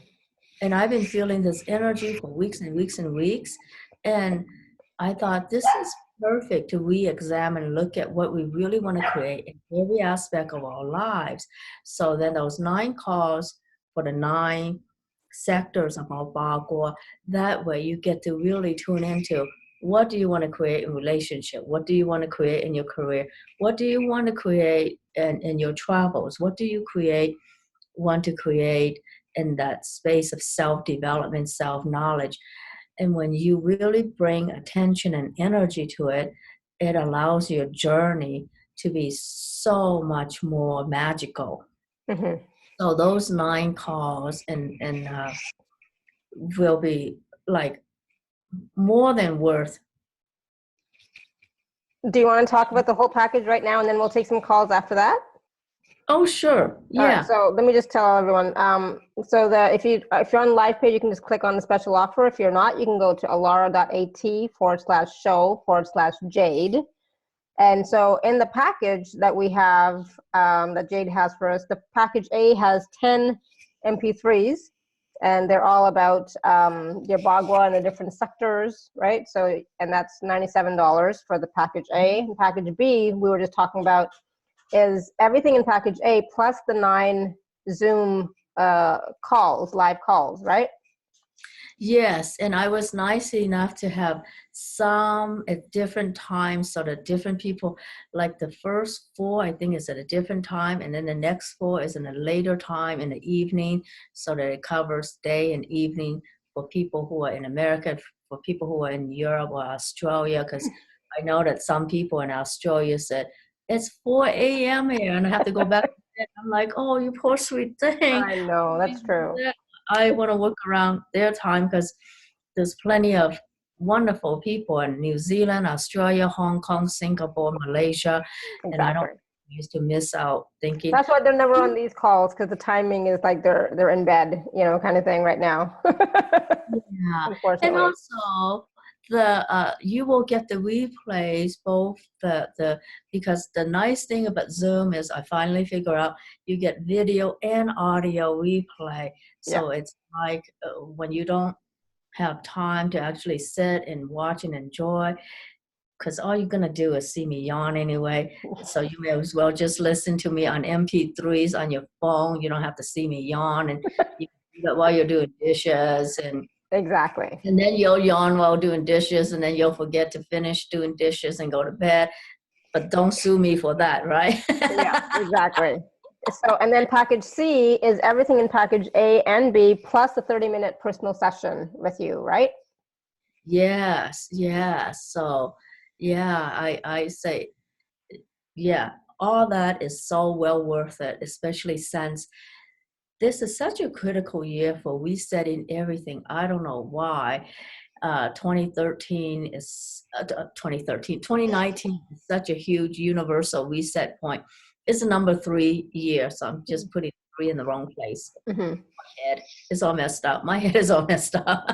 And I've been feeling this energy for weeks and weeks and weeks. And I thought this is perfect to re-examine and look at what we really want to create in every aspect of our lives. So then those 9 calls for the 9 sectors of our bagua, that way you get to really tune into what do you want to create in relationship? What do you want to create in your career? What do you want to create in your travels? What do you want to create in that space of self-development, self-knowledge? And when you really bring attention and energy to it, it allows your journey to be so much more magical. Mhm. So those 9 calls will be like more than worth. Do you want to talk about the whole package right now, and then we'll take some calls after that? Oh, sure. All right. Yeah. So let me just tell everyone. So that if you're on the live page, you can just click on the special offer. If you're not, you can go to alara.at/show/Jade. And so in the package that we have, that Jade has for us, the package A has 10 MP3s, and they're all about your bagua and the different sectors, right? So, and that's $97 for the package A. And package B, we were just talking about, is everything in package A plus the 9 Zoom calls, live calls, right? Yes, and I was nice enough to have some at different times so that different people, like the first 4, I think is at a different time, and then the next 4 is in a later time in the evening, so that it covers day and evening for people who are in America, for people who are in Europe or Australia, because I know that some people in Australia said, it's 4 a.m. here, and I have to go back to bed. I'm like, oh, you poor sweet thing. I know, that's true. I want to work around their time because there's plenty of wonderful people in New Zealand, Australia, Hong Kong, Singapore, Malaysia, and I don't Exactly. used to miss out thinking. That's why they're never on these calls, because the timing is like they're in bed, kind of thing right now. Yeah, and Unfortunately. also the you will get the replays both the because the nice thing about Zoom is I finally figure out you get video and audio replay, so it's like when you don't have time to actually sit and watch and enjoy, because all you're going to do is see me yawn anyway. So you may as well just listen to me on MP3s on your phone. You don't have to see me yawn, and you can do that while you're doing dishes, Exactly. and then you'll yawn while doing dishes, and then you'll forget to finish doing dishes and go to bed. But don't sue me for that, right? Yeah, exactly. So, and then package C is everything in package A and B plus a 30-minute personal session with you, right? Yes, yes. So, yeah, I say, yeah, all that is so well worth it, especially since this is such a critical year for resetting everything. I don't know why. 2013 is 2019 is such a huge universal reset point. It's a number 3 year, so I'm just putting 3 in the wrong place. Mm-hmm. My head is all messed up. My head is all messed up.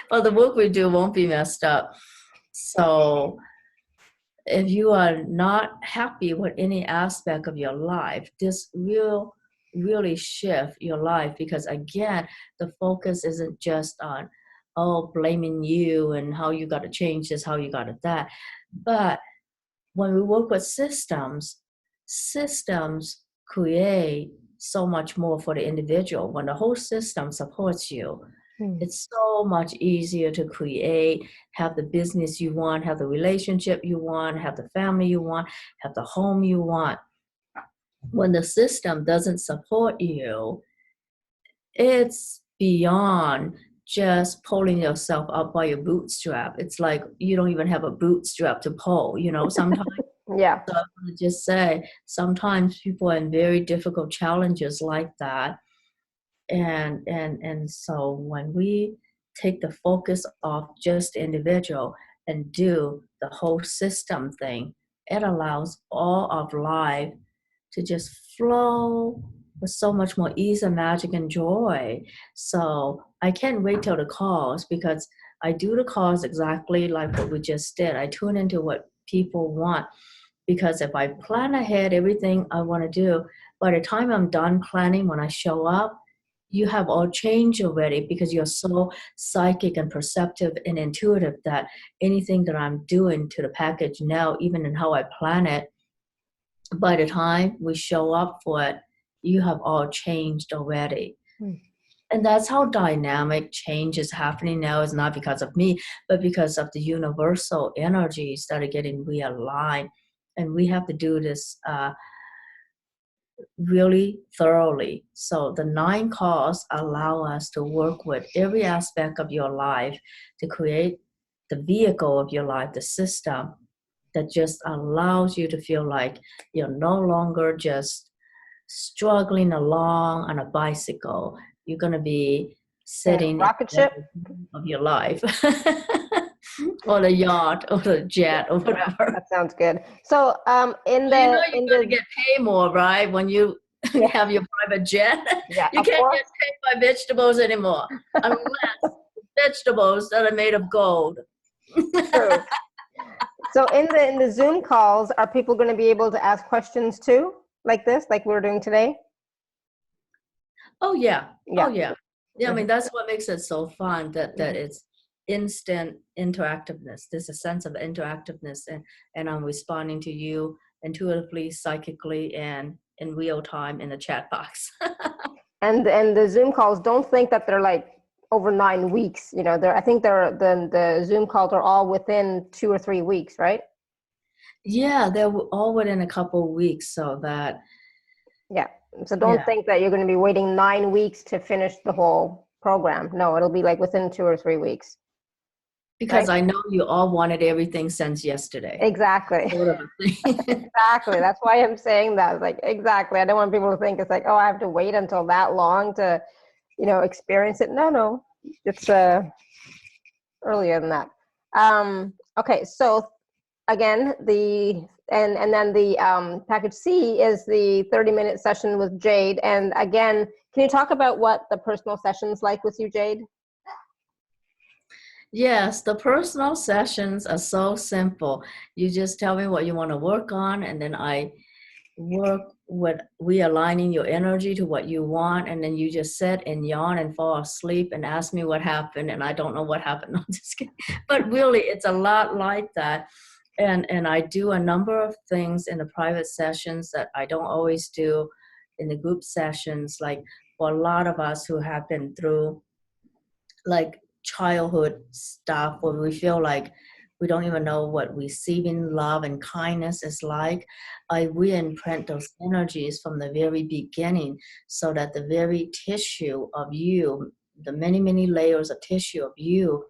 But the work we do won't be messed up. So if you are not happy with any aspect of your life, this will really shift your life, because again, the focus isn't just on, oh, blaming you and how you got to change this, how you got to that. But when we work with systems, systems create so much more for the individual. When the whole system supports you, it's so much easier to create, have the business you want, have the relationship you want, have the family you want, have the home you want. When the system doesn't support you, it's beyond just pulling yourself up by your bootstrap. It's like you don't even have a bootstrap to pull, sometimes. Yeah. So I want to just say, sometimes people are in very difficult challenges like that. And so when we take the focus off just the individual and do the whole system thing, it allows all of life to just flow with so much more ease and magic and joy. So I can't wait till the calls, because I do the calls exactly like what we just did. I tune into what people want, because if I plan ahead everything I want to do, by the time I'm done planning, when I show up, you have all changed already, because you're so psychic and perceptive and intuitive that anything that I'm doing to the package now, even in how I plan it, by the time we show up for it, you have all changed already. And that's how dynamic change is happening now. Is not because of me, but because of the universal energies that are getting realigned. And we have to do this really thoroughly. So the 9 calls allow us to work with every aspect of your life to create the vehicle of your life, the system that just allows you to feel like you're no longer just struggling along on a bicycle. You're going to be sitting Rocket ship of your life. Or the yacht or the jet or whatever. That sounds good. So in the you're going to get paid more, right? When you have your private jet, you can't get paid by vegetables anymore, unless vegetables that are made of gold. True. So in the Zoom calls, are people going to be able to ask questions too, like this, like we're doing today? Oh yeah. Yeah. Oh yeah. Yeah. I mean, that's what makes it so fun, that it's instant interactiveness. There's a sense of interactiveness, and I'm responding to you intuitively, psychically, and in real time in the chat box. And the Zoom calls, don't think that they're like over 9 weeks. I think the Zoom calls are all within 2 or 3 weeks, right? Yeah, they're all within a couple of weeks, so that. Yeah. So don't think that you're going to be waiting 9 weeks to finish the whole program. No, it'll be like within 2 or 3 weeks. Because I know you all wanted everything since yesterday. Exactly. Sort of a thing. Exactly. That's why I'm saying that. Like, exactly. I don't want people to think it's like, oh, I have to wait until that long to, experience it. No, it's earlier than that. Okay. So again, and then the package C is the 30-minute session with Jade. And again, can you talk about what the personal session's like with you, Jade? Yes, the personal sessions are so simple. You just tell me what you want to work on, and then I work with realigning your energy to what you want, and then you just sit and yawn and fall asleep and ask me what happened, and I don't know what happened. I'm just kidding. But really, it's a lot like that. And I do a number of things in the private sessions that I don't always do in the group sessions. Like for a lot of us who have been through like childhood stuff where we feel like we don't even know what receiving love and kindness is like. We imprint those energies from the very beginning so that the very tissue of you, the many, many layers of tissue of you,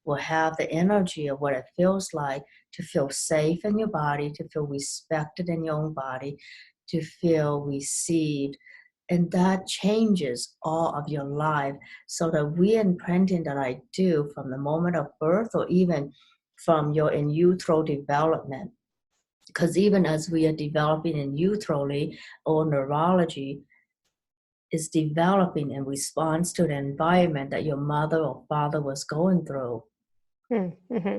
will have the energy of what it feels like to feel safe in your body, to feel respected in your own body, to feel received. And that changes all of your life. So the re-imprinting that I do from the moment of birth, or even from your in utero development, because even as we are developing in uterally, our neurology is developing in response to the environment that your mother or father was going through. Mm-hmm.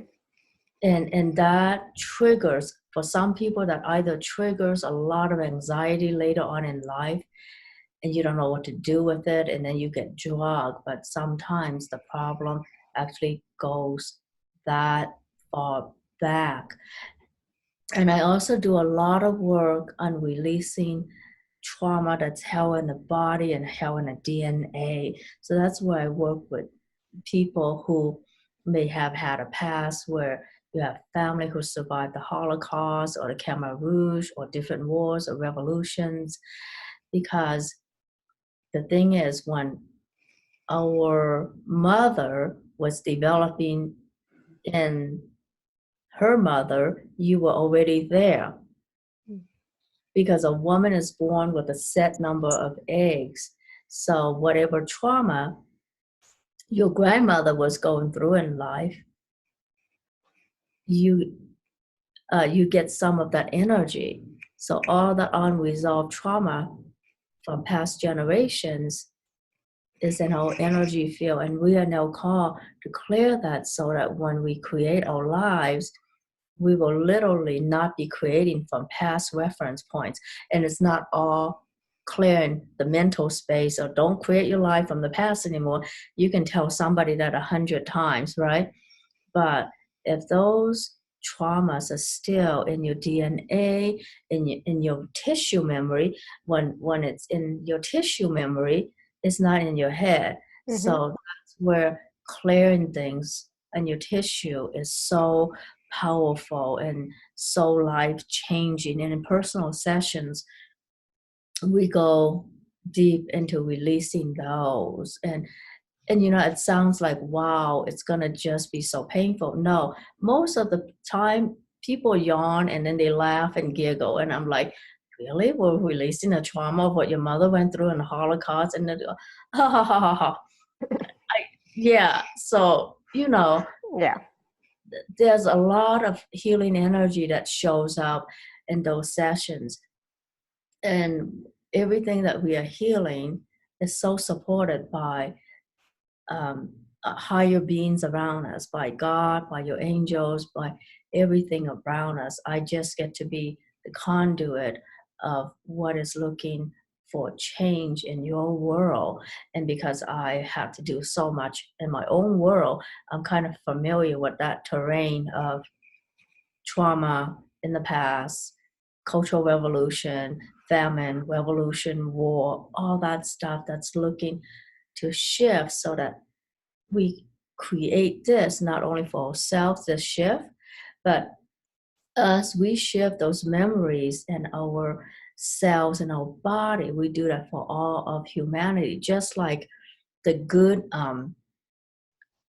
And that triggers, for some people, that either triggers a lot of anxiety later on in life, and you don't know what to do with it, and then you get drugged. But sometimes the problem actually goes that far back. And I also do a lot of work on releasing trauma that's held in the body and held in the DNA. So that's where I work with people who may have had a past where you have family who survived the Holocaust or the Khmer Rouge or different wars or revolutions. Because the thing is, when our mother was developing in her mother, you were already there. Because a woman is born with a set number of eggs. So whatever trauma your grandmother was going through in life, you get some of that energy. So all the unresolved trauma from past generations is in our energy field, and we are now called to clear that so that when we create our lives, we will literally not be creating from past reference points. And it's not all clearing the mental space, or don't create your life from the past anymore. You can tell somebody that 100 times, right? But if those traumas are still in your DNA, in your tissue memory, when it's in your tissue memory, it's not in your head. Mm-hmm. So that's where clearing things in your tissue is so powerful and so life-changing. And in personal sessions, we go deep into releasing those. And you know, it sounds like, wow, it's gonna just be so painful. No, most of the time people yawn and then they laugh and giggle, and I'm like, really? We're releasing the trauma of what your mother went through in the Holocaust? And then, ha ha ha ha ha. Yeah, so you know, Yeah. there's a lot of healing energy that shows up in those sessions, and everything that we are healing is so supported by higher beings around us, by God, by your angels, by everything around us. I just get to be the conduit of what is looking for change in your world. And because I have to do so much in my own world, I'm kind of familiar with that terrain of trauma in the past, cultural revolution, famine, revolution, war, all that stuff that's looking to shift so that we create this not only for ourselves, this shift, but as we shift those memories in our cells and our body, we do that for all of humanity. Just like the good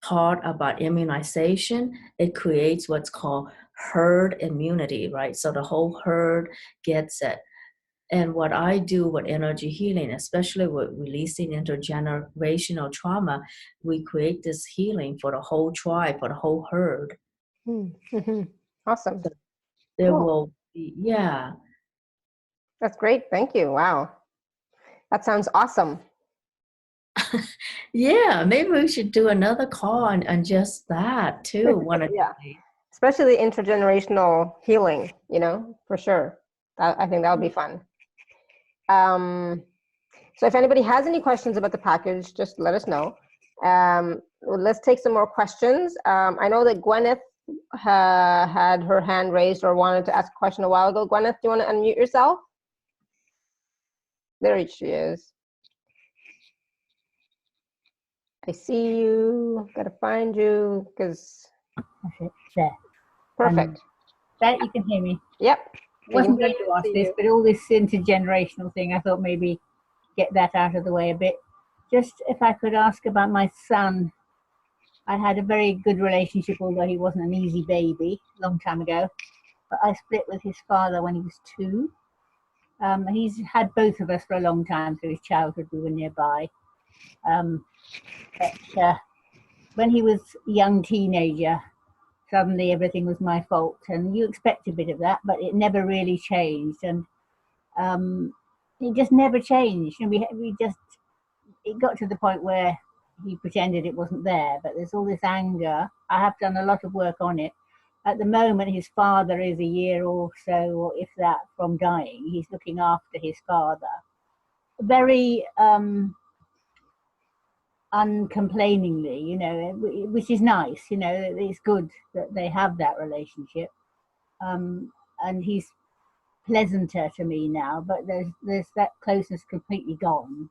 part about immunization, it creates what's called herd immunity, right? So the whole herd gets it. And what I do with energy healing, especially with releasing intergenerational trauma, we create this healing for the whole tribe, for the whole herd. Mm-hmm. Awesome. So there Cool. will be, yeah. That's great. Thank you. Wow. That sounds awesome. Yeah, maybe we should do another call on just that too. One of Yeah. these days. Especially intergenerational healing, you know, for sure. I think that would be fun. So if anybody has any questions about the package, just let us know. Let's take some more questions. I know that Gwyneth had her hand raised or wanted to ask a question a while ago. Gwyneth, do you want to unmute yourself? There she is. I see you. Gotta find you because. There. Perfect. That you can hear me. Yep. I wasn't going to ask this, but all this intergenerational thing, I thought maybe get that out of the way a bit. Just if I could ask about my son. I had a very good relationship, although he wasn't an easy baby a long time ago. But I split with his father when he was 2. He's had both of us for a long time through his childhood. We were nearby. But when he was a young teenager, suddenly everything was my fault. And you expect a bit of that, but it never really changed. And it just never changed. And it got to the point where he pretended it wasn't there, but there's all this anger. I have done a lot of work on it. At the moment, his father is a year or so, or if that, from dying. He's looking after his father. Very uncomplainingly, you know, which is nice, you know, it's good that they have that relationship. And he's pleasanter to me now, but there's that closeness completely gone.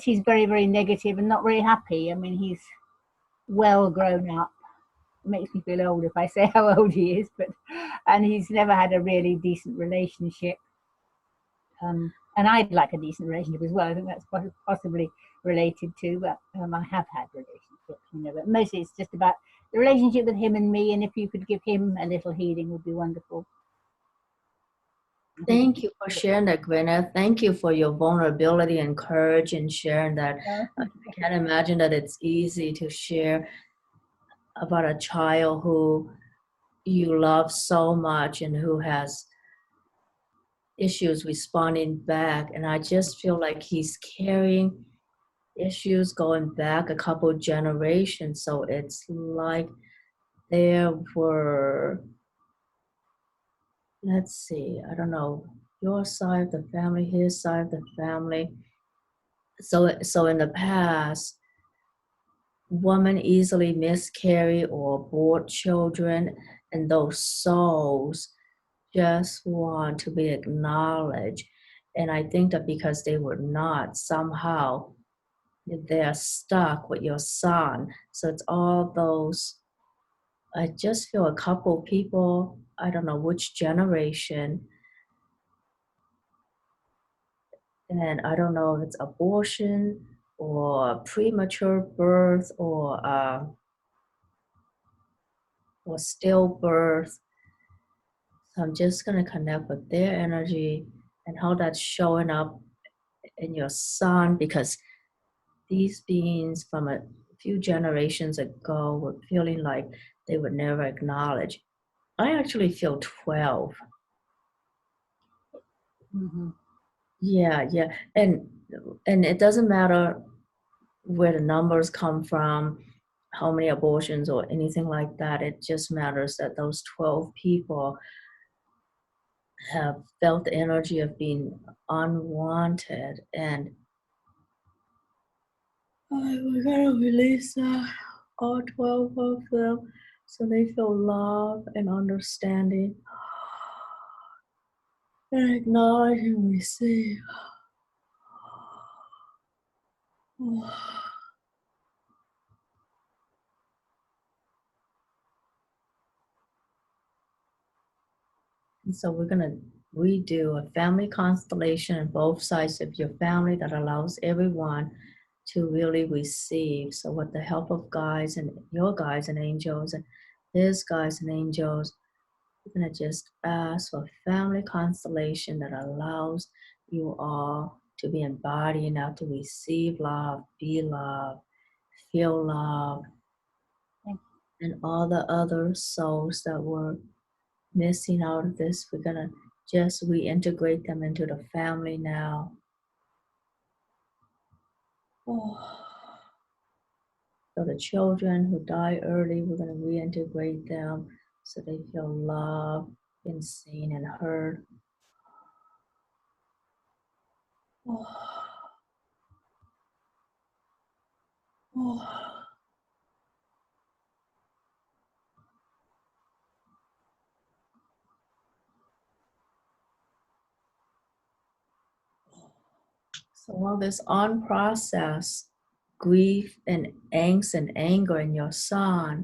He's very, very negative and not very happy. I mean, he's well grown up. It makes me feel old if I say how old he is, and he's never had a really decent relationship. And I'd like a decent relationship as well. I think that's possibly related to, but I have had relationships, you know, but mostly it's just about the relationship with him and me, and if you could give him a little healing would be wonderful. Thank you for sharing that, Gwyneth. Thank you for your vulnerability and courage in sharing that. I can't imagine that it's easy to share about a child who you love so much and who has issues responding back. And I just feel like he's carrying issues going back a couple generations. So it's like there were, let's see, I don't know, your side of the family, his side of the family. So in the past, women easily miscarry or abort children, and those souls just want to be acknowledged. And I think that because they were not, somehow they're stuck with your son. So it's all those, I just feel a couple people, I don't know which generation, and I don't know if it's abortion or premature birth or stillbirth. So I'm just going to connect with their energy and how that's showing up in your son, because these beings from a few generations ago were feeling like they would never acknowledge. I actually feel 12. Mm-hmm. Yeah. And it doesn't matter where the numbers come from, how many abortions or anything like that. It just matters that those 12 people have felt the energy of being unwanted, and we're gonna release all 12 of them so they feel love and understanding and acknowledge and receive. And so we're going to redo a family constellation on both sides of your family that allows everyone to really receive. So with the help of guides and your guides and angels and his guides and angels, we're going to just ask for a family constellation that allows you all to be embodied enough to receive love, be love, feel love, and all the other souls that were missing out of this, we're gonna just reintegrate them into the family now. So the children who die early, we're gonna reintegrate them so they feel loved and seen and heard. So while this unprocessed grief and angst and anger in your son,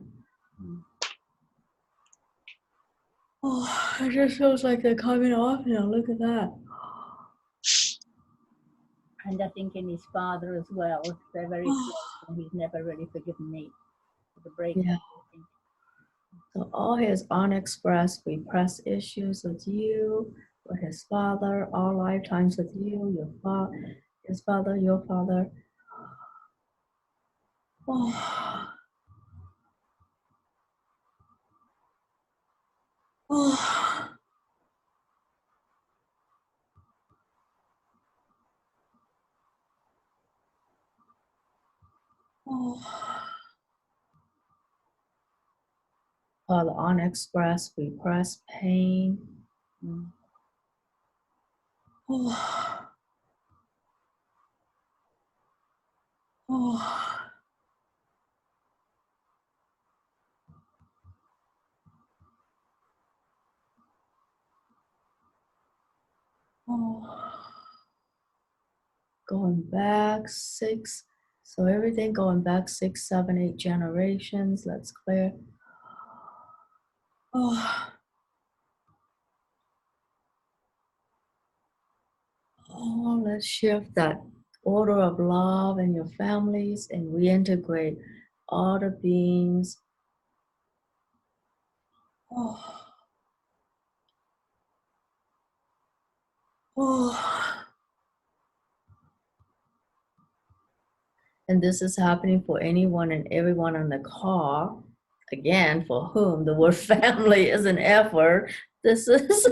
it just feels like they're coming off now. Look at that. And I think in his father as well, they're very close, and he's never really forgiven me for the breakup. Yeah. I think. So all his unexpressed repressed issues with you, with his father, all lifetimes with you, your father, his father, your father. Oh. Oh. Oh. All the unexpressed repressed pain. Oh. Oh. Oh. Going back 6, so everything going back 6, 7, 8 generations. Let's clear. Oh. Oh, let's shift that order of love in your families and reintegrate all the beings. Oh. Oh. And this is happening for anyone and everyone on the call. Again, for whom the word family is an F word. This is.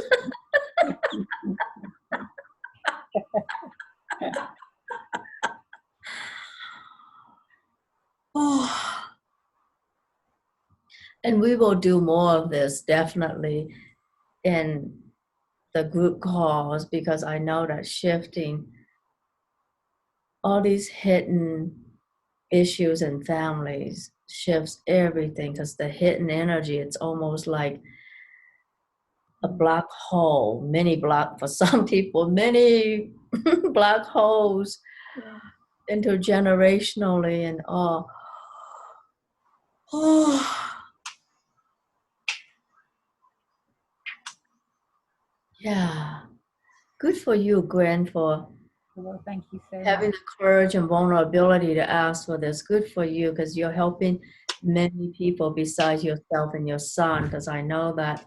Oh. And we will do more of this definitely in the group calls, because I know that shifting all these hidden issues in families shifts everything, because the hidden energy, it's almost like a black hole, many black for some people, many black holes intergenerationally, and all. Oh. Yeah. Good for you, Gwen, for Well, thank you so having much. the courage and vulnerability to ask for this. Good for you, because you're helping many people besides yourself and your son, because I know that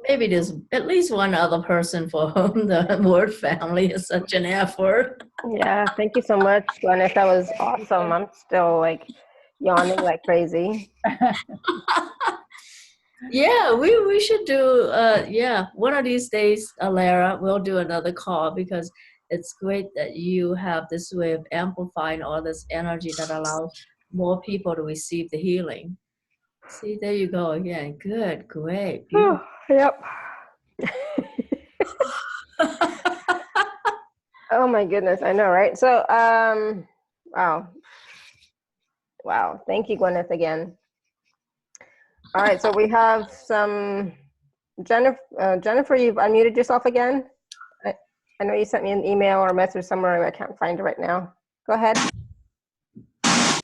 maybe there's at least one other person for whom the word family is such an effort. Yeah, thank you so much, Gwyneth. That was awesome. I'm still like yawning like crazy. Yeah, we should do, one of these days, Alara, we'll do another call, because it's great that you have this way of amplifying all this energy that allows more people to receive the healing. See, there you go again. Good, great, beautiful. Yep. Oh my goodness, I know, right? So, wow. Thank you, Gwyneth, again. All right, so we have some Jennifer, you've unmuted yourself again. I know you sent me an email or a message somewhere. I can't find it right now. Go ahead. I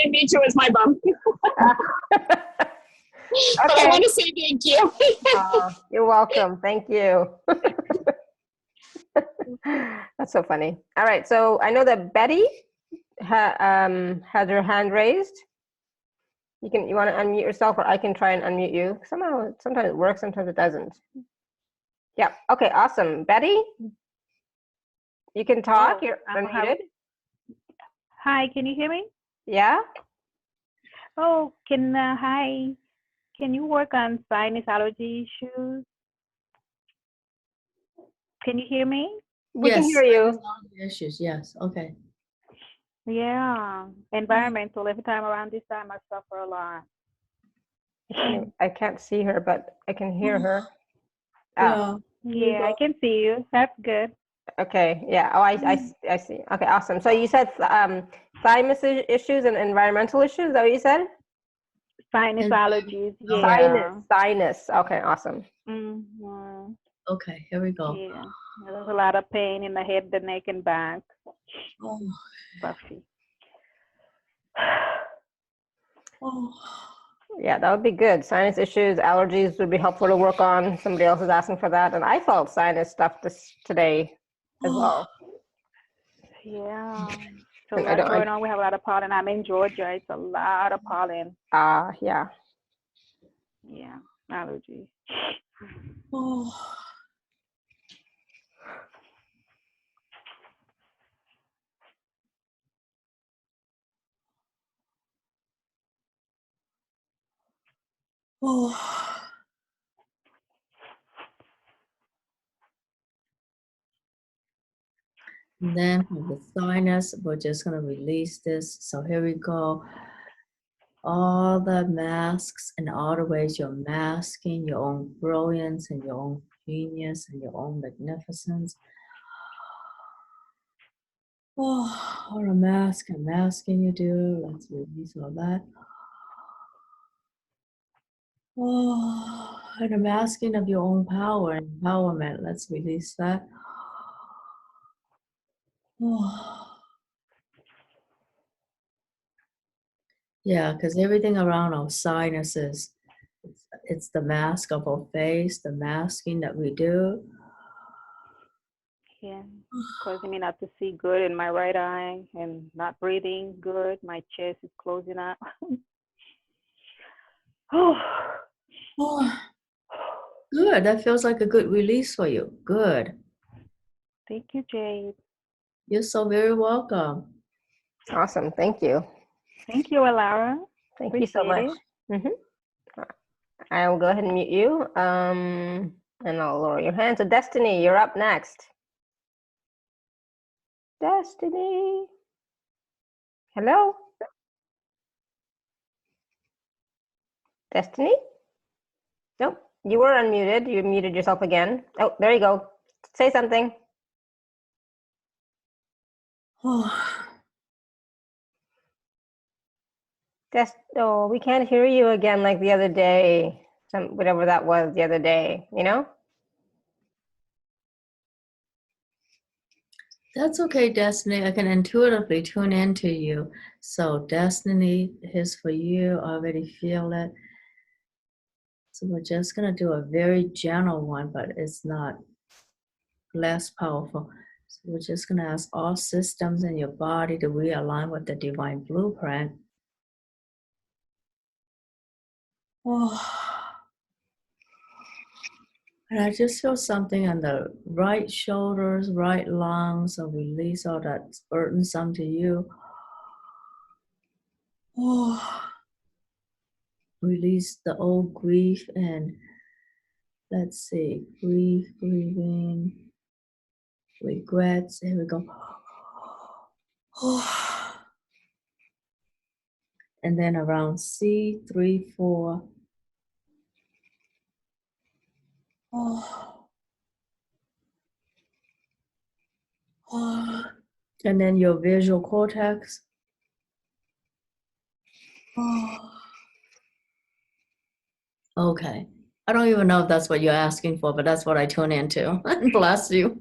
didn't mean to, it's my bum. But I want to say thank you. You're welcome. Thank you. That's so funny. All right, so I know that Betty had her hand raised. You want to unmute yourself, or I can try and unmute you. Sometimes it works, sometimes it doesn't. Yeah. Okay. Awesome. Betty, you can talk. You're unmuted. Hi. Can you hear me? Yeah. Oh, hi. Can you work on sinus allergy issues? Can you hear me? We can hear you. Issues, yes. Okay. Yeah. Environmental. Every time around this time, I suffer a lot. I can't see her, but I can hear her. Yeah. Yeah, I can see you. That's good. Okay. Yeah. Oh, I see. Okay. Awesome. So you said thymus issues and environmental issues. Is that what you said? Sinus allergies. Sinus. Yeah. Sinus. Okay. Awesome. Mm-hmm. Okay, here we go. Yeah. There's a lot of pain in the head, the neck, and back. Oh, Puffy. oh. Yeah, that would be good. Sinus issues, allergies would be helpful to work on. Somebody else is asking for that, and I felt sinus stuff today as well. Yeah. So a And I lot don't. going on. We have a lot of pollen. I'm in Georgia. It's a lot of pollen. Yeah. Yeah. Allergies. Oh. Oh. And then from the sinus, we're just going to release this. So here we go. All the masks and all the ways you're masking your own brilliance and your own genius and your own magnificence. Oh, all the mask and masking you do. Let's release all that. Oh, and the masking of your own power and empowerment. Let's release that. Oh. Yeah, because everything around our sinuses, it's the mask of our face, the masking that we do. Yeah. Causing me not to see good in my right eye and not breathing good. My chest is closing up. Oh. Oh, good. That feels like a good release for you. Good. Thank you, Jade. You're so very welcome. Awesome. Thank you. Thank you, Alara. Thank you so much. I will go ahead and mute you. And I'll lower your hand. So Destiny, you're up next. Destiny. Hello? Destiny? Nope. You were unmuted. You muted yourself again. Oh, there you go. Say something. Oh, we can't hear you again like the other day. Whatever that was the other day, you know? That's okay, Destiny. I can intuitively tune into you. So Destiny is for you. I already feel it. So we're just going to do a very gentle one, but it's not less powerful. So we're just going to ask all systems in your body to realign with the divine blueprint. Oh. And I just feel something on the right shoulders, right lungs. So release all that's burdensome to you. Oh. Release the old grief and let's see, grieving, regrets. Here we go. And then around C, 3, 4. And then your visual cortex. Okay. I don't even know if that's what you're asking for, but that's what I tune into. Bless you.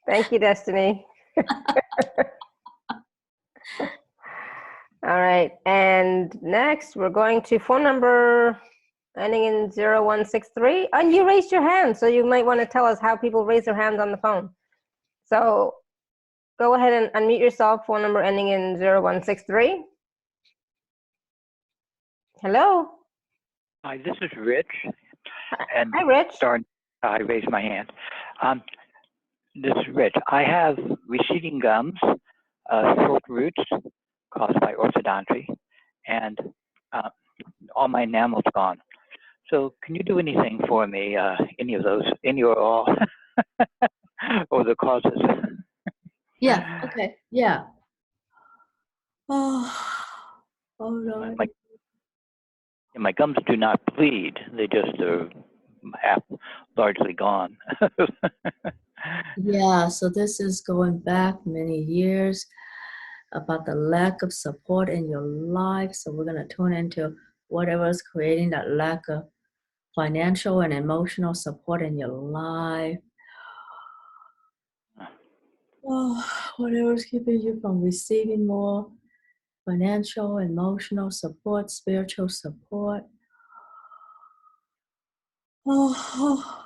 Thank you, Destiny. All right, and next we're going to phone number ending in 0163. And you raised your hand, so you might want to tell us how people raise their hands on the phone. So go ahead and unmute yourself, phone number ending in 0163. Hello? Hi, this is Rich. And hi, Rich. Sorry, I raised my hand. This is Rich. I have receding gums, short roots caused by orthodonty, and all my enamel's gone. So can you do anything for me, any of those, any or all, or the causes? Yeah, okay, yeah. Oh Lord. My gums do not bleed. They just are half largely gone. Yeah, so this is going back many years about the lack of support in your life. So we're going to tune into whatever is creating that lack of financial and emotional support in your life. Oh, whatever is keeping you from receiving more financial, emotional support, spiritual support. Oh.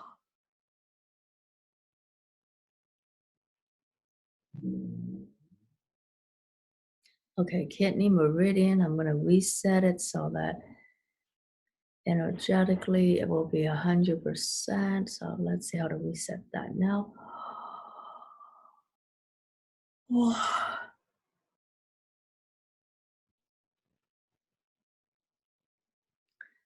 Okay, kidney meridian, I'm going to reset it so that energetically it will be 100%. So let's see how to reset that now.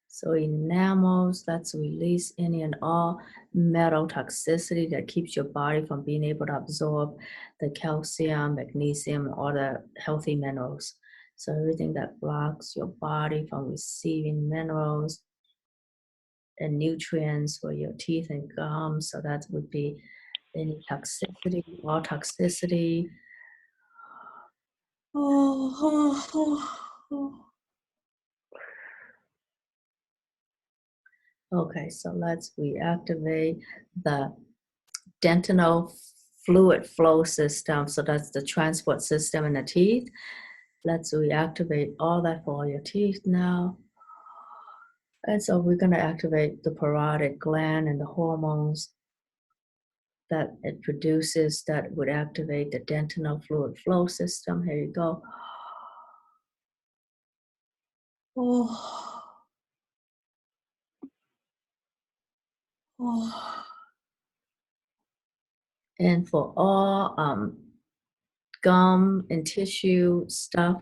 So enamels, let's release any and all metal toxicity that keeps your body from being able to absorb the calcium, magnesium, and all the healthy minerals. So everything that blocks your body from receiving minerals and nutrients for your teeth and gums. So that would be any toxicity, all toxicity. Okay, so let's reactivate the dentinal fluid flow system. So that's the transport system in the teeth. Let's reactivate all that for your teeth now. And so we're going to activate the parotid gland and the hormones that it produces that would activate the dentinal fluid flow system. Here you go. Oh. Oh. And for all gum and tissue stuff,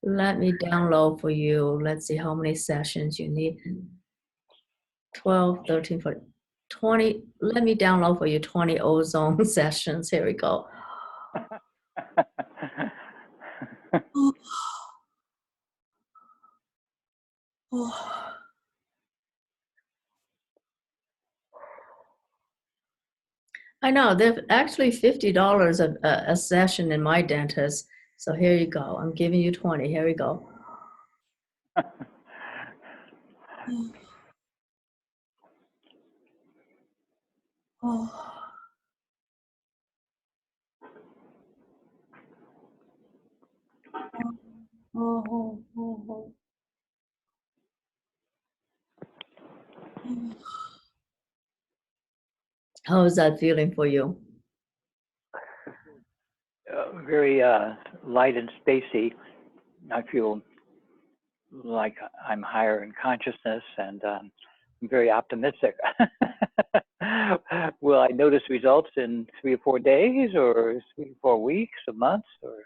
let me download for you. Let's see how many sessions you need. 12, 13, 14, 20. Let me download for you 20 ozone sessions. Here we go. I know, they're actually $50 a session in my dentist. So here you go. I'm giving you 20. Here we go. How is that feeling for you? Very light and spacey. I feel like I'm higher in consciousness, and I'm very optimistic. Will I notice results in 3 or 4 days, or 3 or 4 weeks, or months, or?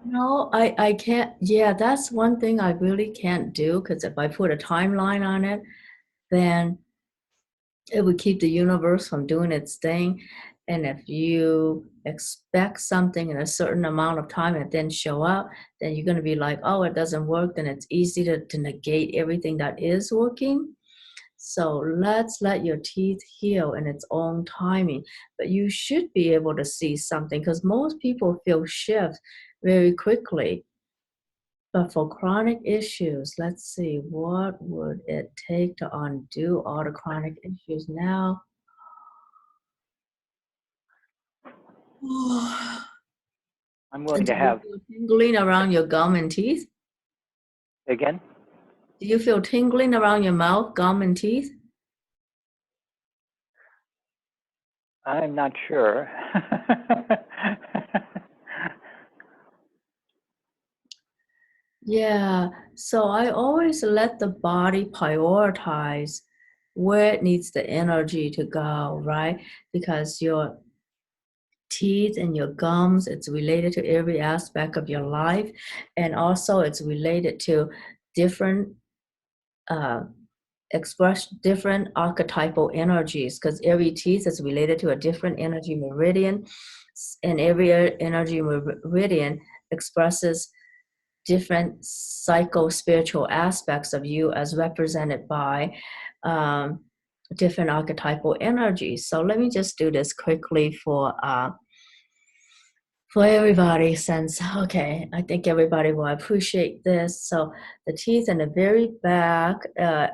No, I can't. Yeah, that's one thing I really can't do, because if I put a timeline on it, then it would keep the universe from doing its thing. And if you expect something in a certain amount of time and it didn't show up, then you're going to be like, oh, it doesn't work. Then it's easy to negate everything that is working. So let's let your teeth heal in its own timing. But you should be able to see something, because most people feel shifts very quickly. But for chronic issues, let's see, what would it take to undo all the chronic issues now? I'm willing Do to you have. feel tingling around your gum and teeth? Again? Do you feel tingling around your mouth, gum, and teeth? I'm not sure. Yeah, so I always let the body prioritize where it needs the energy to go, right? Because your teeth and your gums, it's related to every aspect of your life. And also it's related to different express different archetypal energies, because every teeth is related to a different energy meridian, and every energy meridian expresses different psycho-spiritual aspects of you as represented by different archetypal energies. So let me just do this quickly for everybody, since, okay, I think everybody will appreciate this. So the teeth in the very back are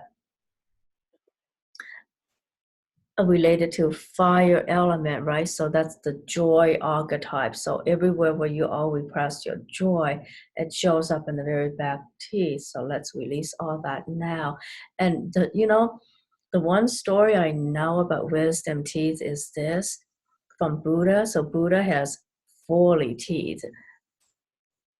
related to fire element, right? So that's the joy archetype. So everywhere where you all repress your joy, it shows up in the very back teeth. So let's release all that now. And the one story I know about wisdom teeth is this from Buddha. So Buddha has 40 teeth.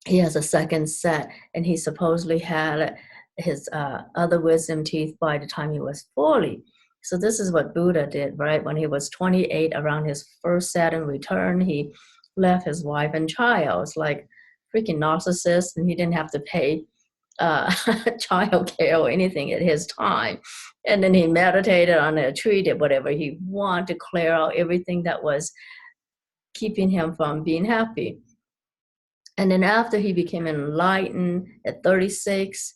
He has a second set, and he supposedly had his other wisdom teeth by the time he was 40. So this is what Buddha did, right? When he was 28, around his first Saturn return, he left his wife and child. It's like freaking narcissist, and he didn't have to pay child care or anything at his time. And then he meditated on a tree, did whatever he wanted to clear out everything that was keeping him from being happy. And then after he became enlightened at 36,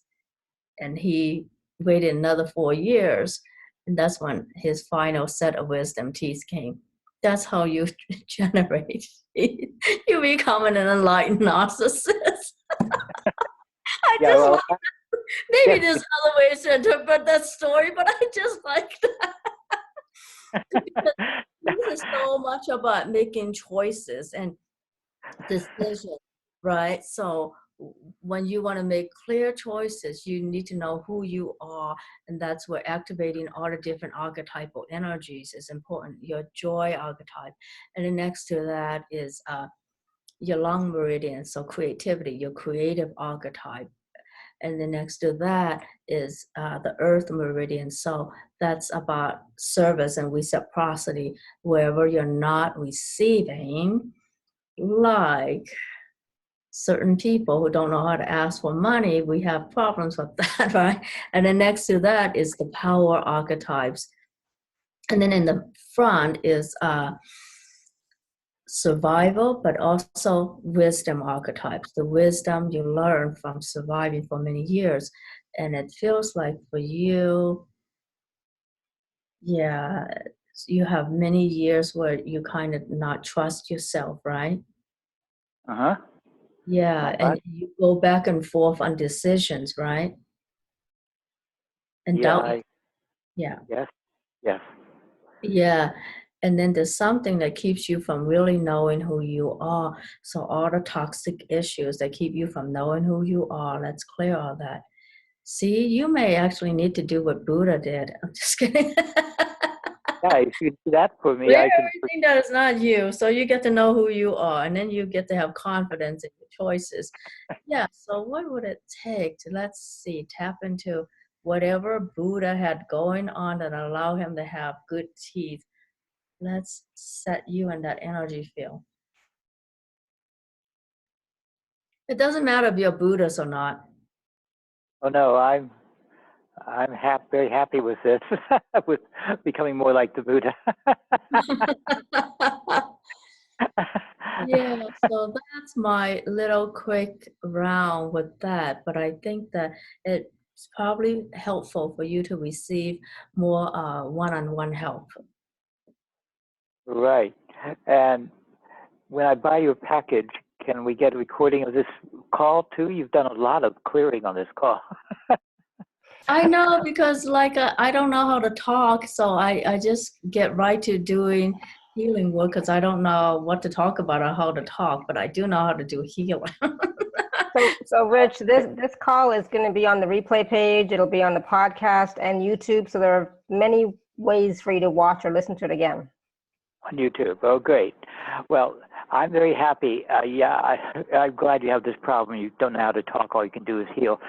and he waited another 4 years, and that's when his final set of wisdom teeth came. That's how you generate. You become an enlightened narcissist. I just like that. Maybe there's other ways to interpret that story, but I just like that. This is so much about making choices and decisions, right? So when you want to make clear choices, you need to know who you are, and that's where activating all the different archetypal energies is important. Your joy archetype, and then next to that is your lung meridian, so creativity, your creative archetype. And then next to that is the earth meridian. So that's about service and reciprocity, wherever you're not receiving, like certain people who don't know how to ask for money, we have problems with that, right? And then next to that is the power archetypes. And then in the front is survival, but also wisdom archetypes. The wisdom you learn from surviving for many years. And it feels like for you, yeah, you have many years where you kind of not trust yourself, right? Uh-huh. Yeah, and you go back and forth on decisions, right? And doubt. Yeah. Yes. Yeah. And then there's something that keeps you from really knowing who you are. So all the toxic issues that keep you from knowing who you are, let's clear all that. See, you may actually need to do what Buddha did. I'm just kidding. Yeah, if you do that for me, Clear I can. everything that is not you. So you get to know who you are, and then you get to have confidence in your choices. Yeah, so what would it take to, let's see, tap into whatever Buddha had going on that allow him to have good teeth? Let's set you in that energy field. It doesn't matter if you're Buddhist or not. Oh no, I'm very happy with this, with becoming more like the Buddha. Yeah, so that's my little quick round with that. But I think that it's probably helpful for you to receive more one-on-one help. Right. And when I buy your package, can we get a recording of this call too? You've done a lot of clearing on this call. I know, because like I don't know how to talk, so I just get right to doing healing work because I don't know what to talk about or how to talk, but I do know how to do healing. So Rich, this call is going to be on the replay page. It'll be on the podcast and YouTube. So there are many ways for you to watch or listen to it again. On YouTube. Oh, great. Well, I'm very happy. I'm glad you have this problem. You don't know how to talk. All you can do is heal.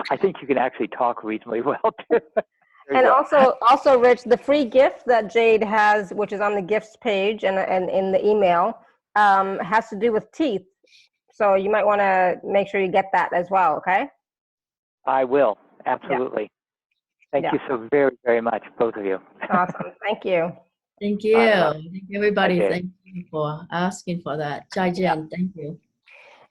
I think you can actually talk reasonably well too. And also, Rich, the free gift that Jade has, which is on the gifts page and in the email, has to do with teeth. So you might want to make sure you get that as well. Okay. I will. Absolutely. Yeah. Thank you so very, very much, both of you. Awesome. Thank you. Thank you. Thank everybody. Thank you for asking for that. Jai Yin, thank you.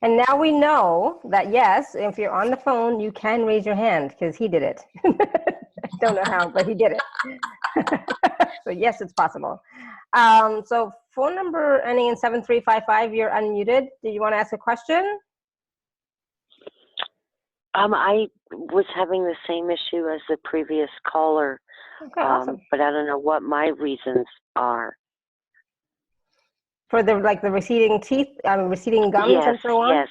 And now we know that, yes, if you're on the phone, you can raise your hand because he did it. I don't know how, but he did it. So yes, it's possible. So phone number ending in 7355, you're unmuted. Did you want to ask a question? I was having the same issue as the previous caller, Okay, awesome. but I don't know what my reasons are. For the receding teeth, receding gums Yes, and so on?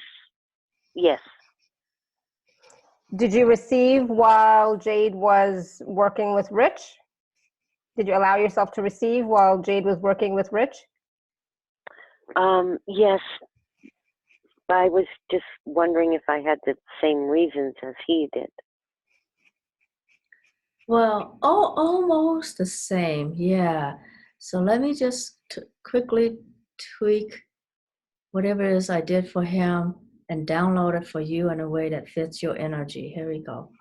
yes. Did you receive while Jade was working with Rich? Did you allow yourself to receive while Jade was working with Rich? Yes. I was just wondering if I had the same reasons as he did. Well, almost the same, yeah. So let me just quickly tweak whatever it is I did for him and download it for you in a way that fits your energy. Here we go.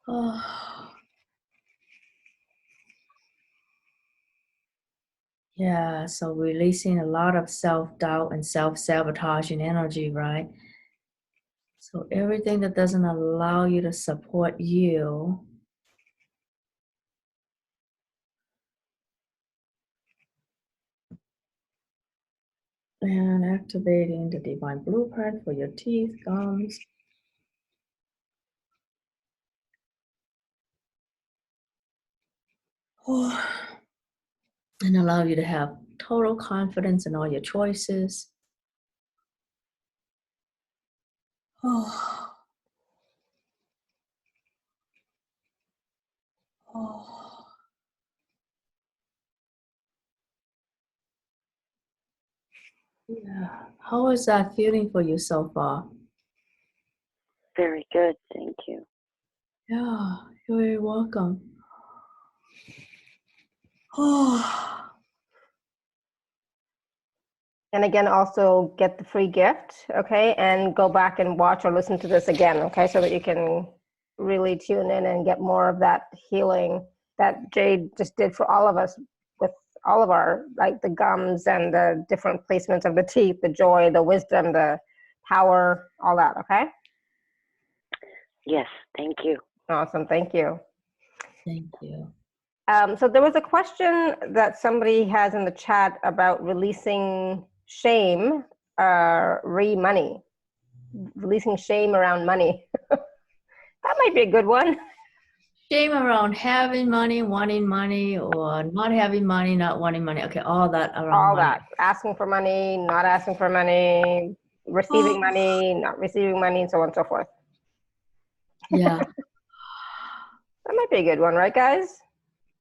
Oh. Yeah, so releasing a lot of self-doubt and self-sabotaging energy, right? So everything that doesn't allow you to support you. And activating the divine blueprint for your teeth, gums. Oh. And allow you to have total confidence in all your choices. Oh. Oh. Yeah. How is that feeling for you so far? Very good, thank you. Yeah, you're very welcome. Oh. And again, also get the free gift, okay? And go back and watch or listen to this again, okay? So that you can really tune in and get more of that healing that Jade just did for all of us with all of our, like the gums and the different placements of the teeth, the joy, the wisdom, the power, all that, okay? Yes, thank you. Awesome, thank you. Thank you. So there was a question that somebody has in the chat about releasing shame, money, releasing shame around money. That might be a good one. Shame around having money, wanting money, or not having money, not wanting money. Okay, all that around All money. that, asking for money, not asking for money, receiving money, not receiving money, and so on and so forth. Yeah. That might be a good one, right, guys?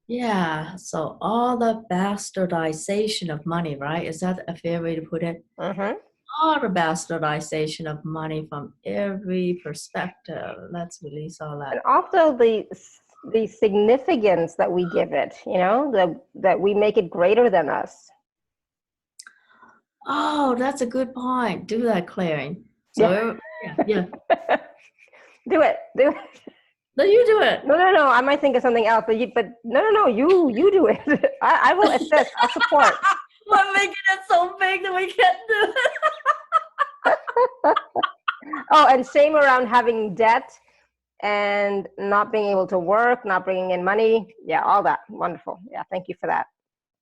Yeah, so all the bastardization of money, right? Is that a fair way to put it? Mm-hmm. All the bastardization of money from every perspective. Let's release all that. And also the significance that we give it, you know, that we make it greater than us. Oh, that's a good point. Do that clearing. So yeah. Do it. No, you do it. No. I might think of something else, but no. You do it. I will assist. I'll support. We're making it so big that we can't do it. Oh, and shame around having debt and not being able to work, not bringing in money. Yeah, all that. Wonderful. Yeah, thank you for that.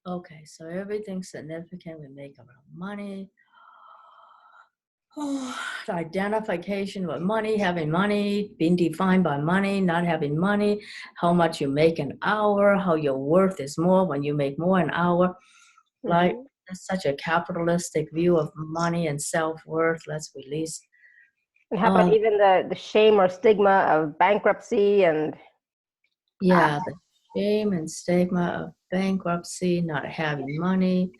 Okay, so everything significant we make around money. The identification with money, having money, being defined by money, not having money, how much you make an hour, how your worth is more when you make more an hour. Like, it's such a capitalistic view of money and self-worth. Let's release. And how about even the shame or stigma of bankruptcy and... Yeah, the shame and stigma of bankruptcy, not having money,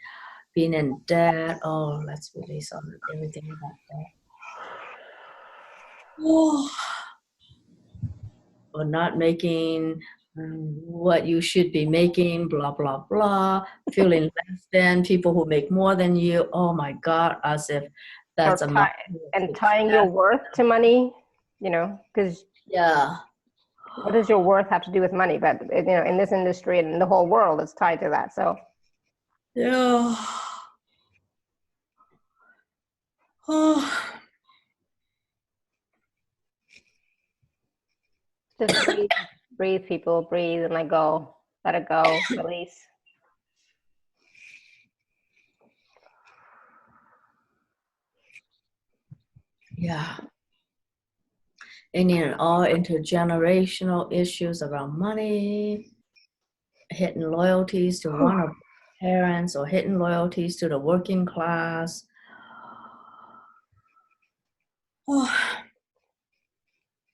being in debt. Oh, let's release on everything about that. Oh. Or not making what you should be making, blah, blah, blah, feeling less than people who make more than you. Oh my God, as if that's and tying your worth to money, you know, because what does your worth have to do with money? But you know, in this industry and in the whole world, it's tied to that. So yeah. Oh, Just breathe, breathe, people, breathe and let go. Let it go, release. yeah. Any and all intergenerational issues around money, hidden loyalties to one of the parents, or hidden loyalties to the working class.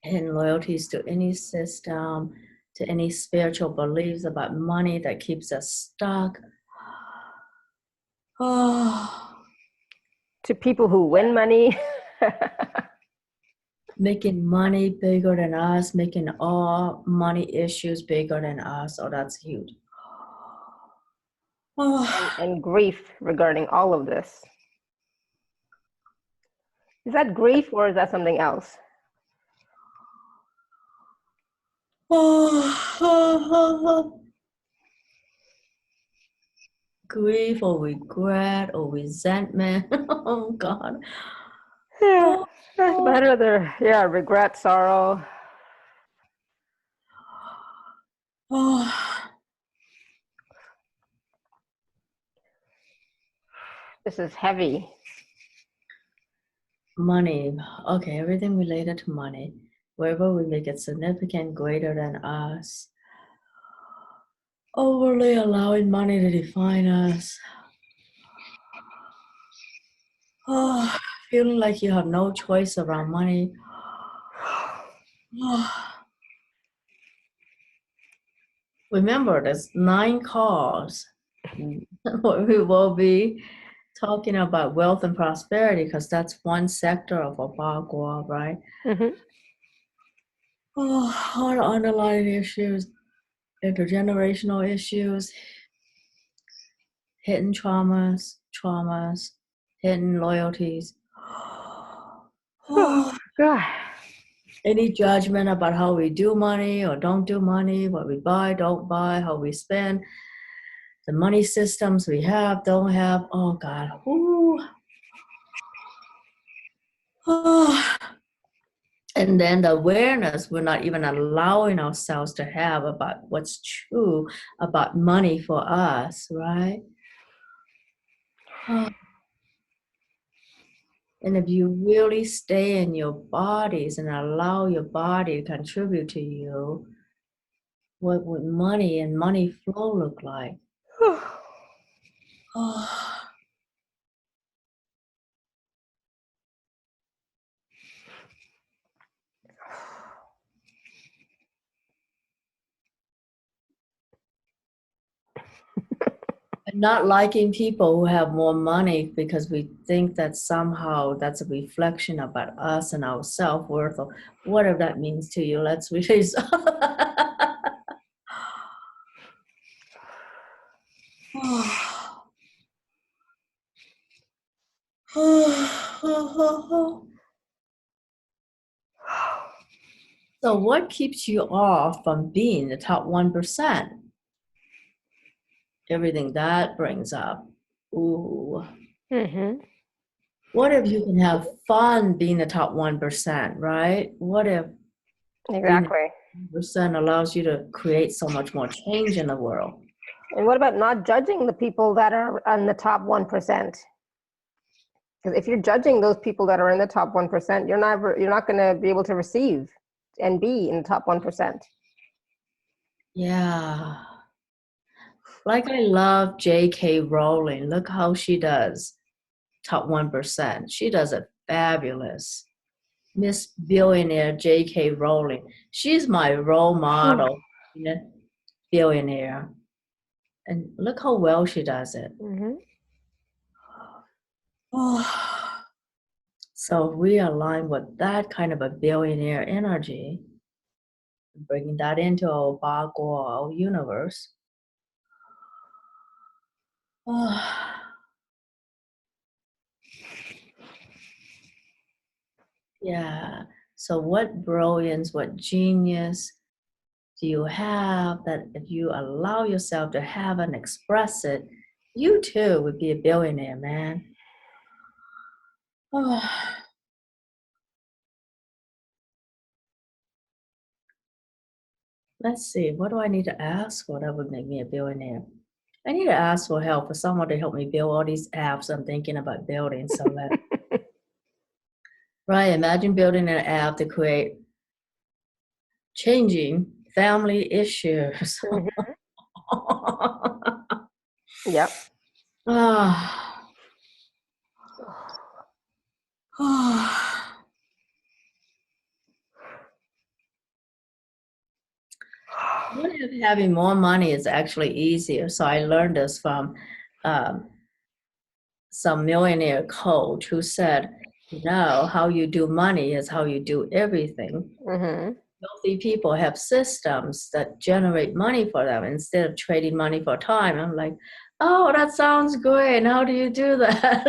Hidden loyalties to any system, to any spiritual beliefs about money that keeps us stuck. To people who win money. Making money bigger than us, making all money issues bigger than us. Oh, that's huge. And grief regarding all of this. Is that grief or is that something else? Grief or regret or resentment. Oh God. Yeah, that's better. Yeah, regret, sorrow. This is heavy. Money. Okay, everything related to money. Wherever we make it significant, greater than us. Overly allowing money to define us. Feeling like you have no choice around money. Remember, there's 9 calls. We will be talking about wealth and prosperity because that's one sector of a bagua, right? Mm-hmm. All the underlying issues, intergenerational issues, hidden traumas, hidden loyalties. Oh, God. Any judgment about how we do money or don't do money, what we buy, don't buy, how we spend, the money systems we have, don't have. Oh God. Ooh. And then the awareness we're not even allowing ourselves to have about what's true about money for us, right? And if you really stay in your bodies and allow your body to contribute to you, what would money and money flow look like? And not liking people who have more money because we think that somehow that's a reflection about us and our self-worth or whatever that means to you. Let's release. So what keeps you off from being the top 1%? Everything that brings up. Ooh. Mm-hmm. What if you can have fun being the top 1%, right? What if Exactly. being 1% allows you to create so much more change in the world? And what about not judging the people that are on the top 1%? Because if you're judging those people that are in the top 1%, you're not going to be able to receive and be in the top 1%. Yeah. Like I love J.K. Rowling. Look how she does top 1%. She does it fabulous. Miss Billionaire J.K. Rowling. She's my role model, billionaire. And look how well she does it. Mm-hmm. So we align with that kind of a billionaire energy, bringing that into our bagua, our universe. Yeah. So what brilliance, what genius do you have that if you allow yourself to have and express it, you too would be a billionaire, man. Let's see, what do I need to ask for that would make me a billionaire? I need to ask for help for someone to help me build all these apps I'm thinking about building. So that, right, imagine building an app to create changing family issues. Mhm. Yep. Ah. What if having more money is actually easier? So I learned this from um, some millionaire coach who said, how you do money is how you do everything. Mm-hmm. Wealthy people have systems that generate money for them instead of trading money for time. I'm like, oh, that sounds great. And how do you do that?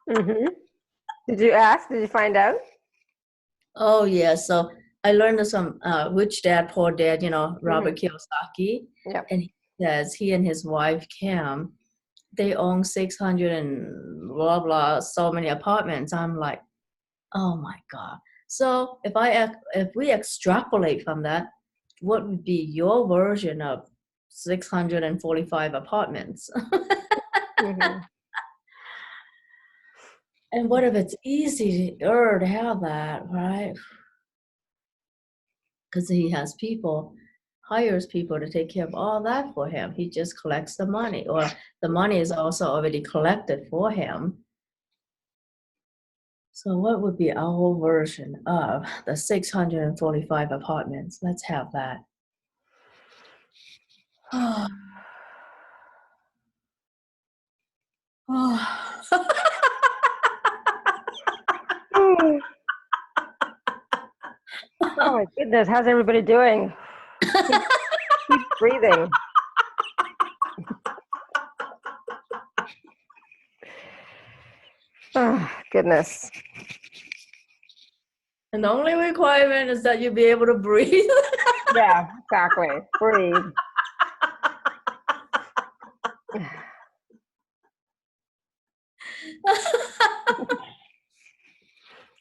Mm-hmm. Did you ask? Did you find out? Oh, yeah. So I learned this from Rich Dad, Poor Dad, Robert Kiyosaki. Yep. And he says he and his wife, Kim, they own 600 and blah, blah, so many apartments. I'm like, oh my God. So if we extrapolate from that, what would be your version of 645 apartments? Mm-hmm. And what if it's easier to have that, right? Because he hires people to take care of all that for him. He just collects the money, or the money is also already collected for him. So what would be our version of the 645 apartments? Let's have that. Oh. Oh my goodness, how's everybody doing? Keep breathing. Oh, goodness. And the only requirement is that you be able to breathe. Yeah, exactly. Breathe.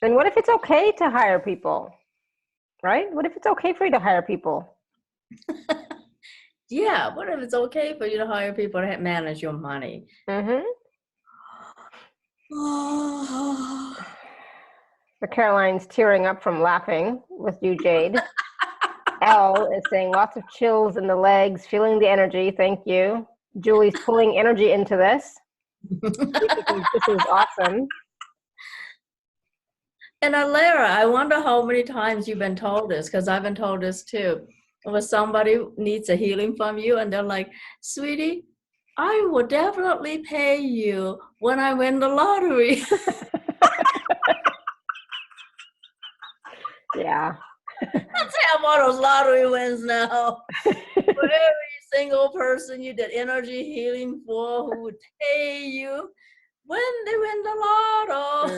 And what if it's okay to hire people? Right? What if it's okay for you to hire people? Yeah, what if it's okay for you to hire people to manage your money? Mm-hmm. So Caroline's tearing up from laughing with you, Jade. Elle is saying lots of chills in the legs, feeling the energy. Thank you. Julie's pulling energy into this. This is awesome. And Alara, I wonder how many times you've been told this, because I've been told this too. When somebody needs a healing from you and they're like, sweetie, I will definitely pay you when I win the lottery. Yeah. Let's have one of those lottery wins now. For every single person you did energy healing for who would pay you when they win the lotto.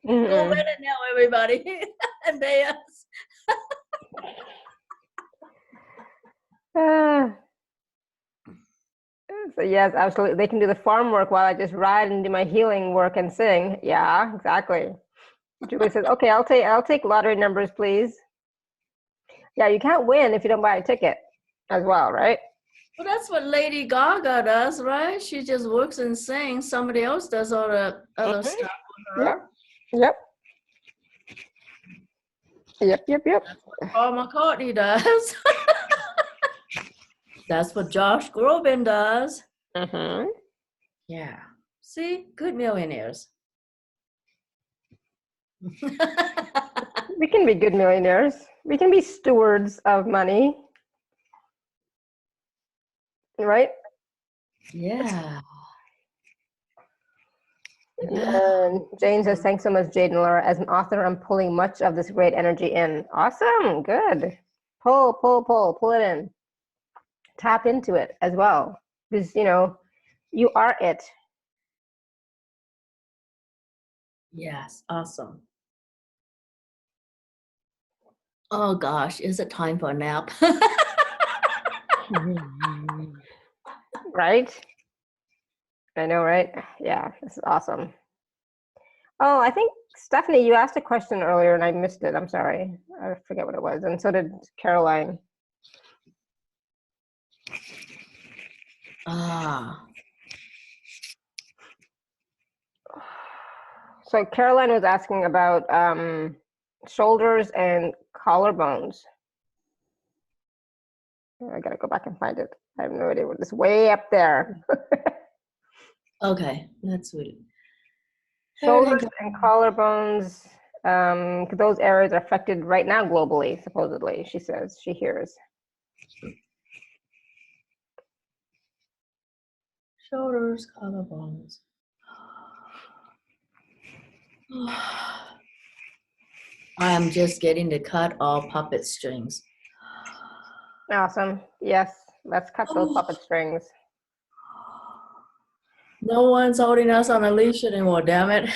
Mm-hmm. Go win it now, everybody, and pay us. So yes, absolutely. They can do the farm work while I just ride and do my healing work and sing. Yeah, exactly. Julie says, "Okay, I'll take lottery numbers, please." Yeah, you can't win if you don't buy a ticket, as well, right? Well, that's what Lady Gaga does, right? She just works and sings. Somebody else does all the other stuff for her. Yep. Yep. That's what Paul McCartney does. That's what Josh Groban does. Mm-hmm. Yeah. See, good millionaires. We can be good millionaires. We can be stewards of money, right? Yeah. And Jane says, "Thanks so much, Jade and Laura. As an author, I'm pulling much of this great energy in." Awesome. Good. Pull it in. Tap into it as well, because you are it. Yes. Awesome. Oh gosh, is it time for a nap? Right? I know, right? Yeah, this is awesome. Oh, I think, Stephanie, you asked a question earlier and I missed it. I'm sorry. I forget what it was. And so did Caroline. So Caroline was asking about shoulders and collarbones. I gotta go back and find it. I have no idea what this way up there. Okay, that's sweet. Shoulders and collarbones, those areas are affected right now globally, supposedly, she says, she hears. Shoulders, collarbones. I am just getting to cut all puppet strings. Awesome. Yes, let's cut those puppet strings. No one's holding us on a leash anymore, damn it.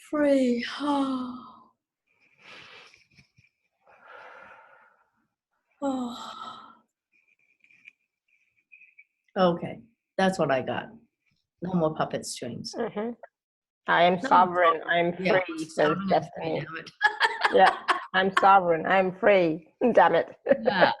Free. Okay, that's what I got. No more puppet strings. Mm-hmm. I am sovereign. I'm free, says Destiny. Yeah, I'm sovereign. I'm free. Damn it. Yeah.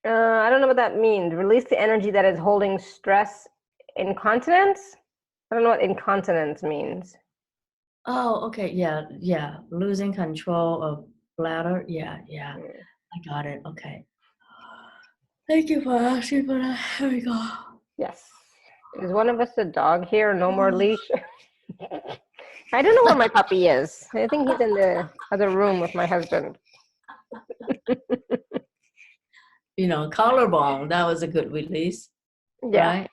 I don't know what that means. Release the energy that is holding stress. Incontinence? I don't know what incontinence means. Oh, okay. Yeah, yeah. Losing control of bladder. Yeah, yeah. I got it. Okay. Thank you for asking for that. Here we go. Yes. Is one of us a dog here? No more leash? I don't know where my puppy is. I think he's in the other room with my husband. You know, collarbone. That was a good release. Yeah. Right?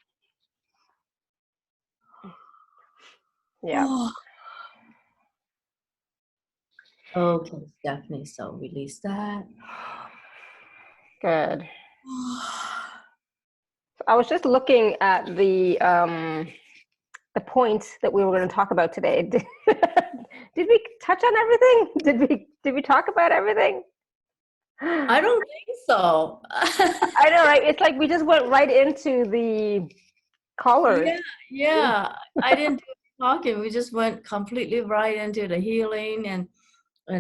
Yeah. Oh. Okay, Stephanie. So release that. Good. I was just looking at the points that we were going to talk about today. Did we touch on everything? Did we talk about everything? I don't think so. I know, right? It's like we just went right into the colors. Yeah. I didn't do talking. We just went completely right into the healing and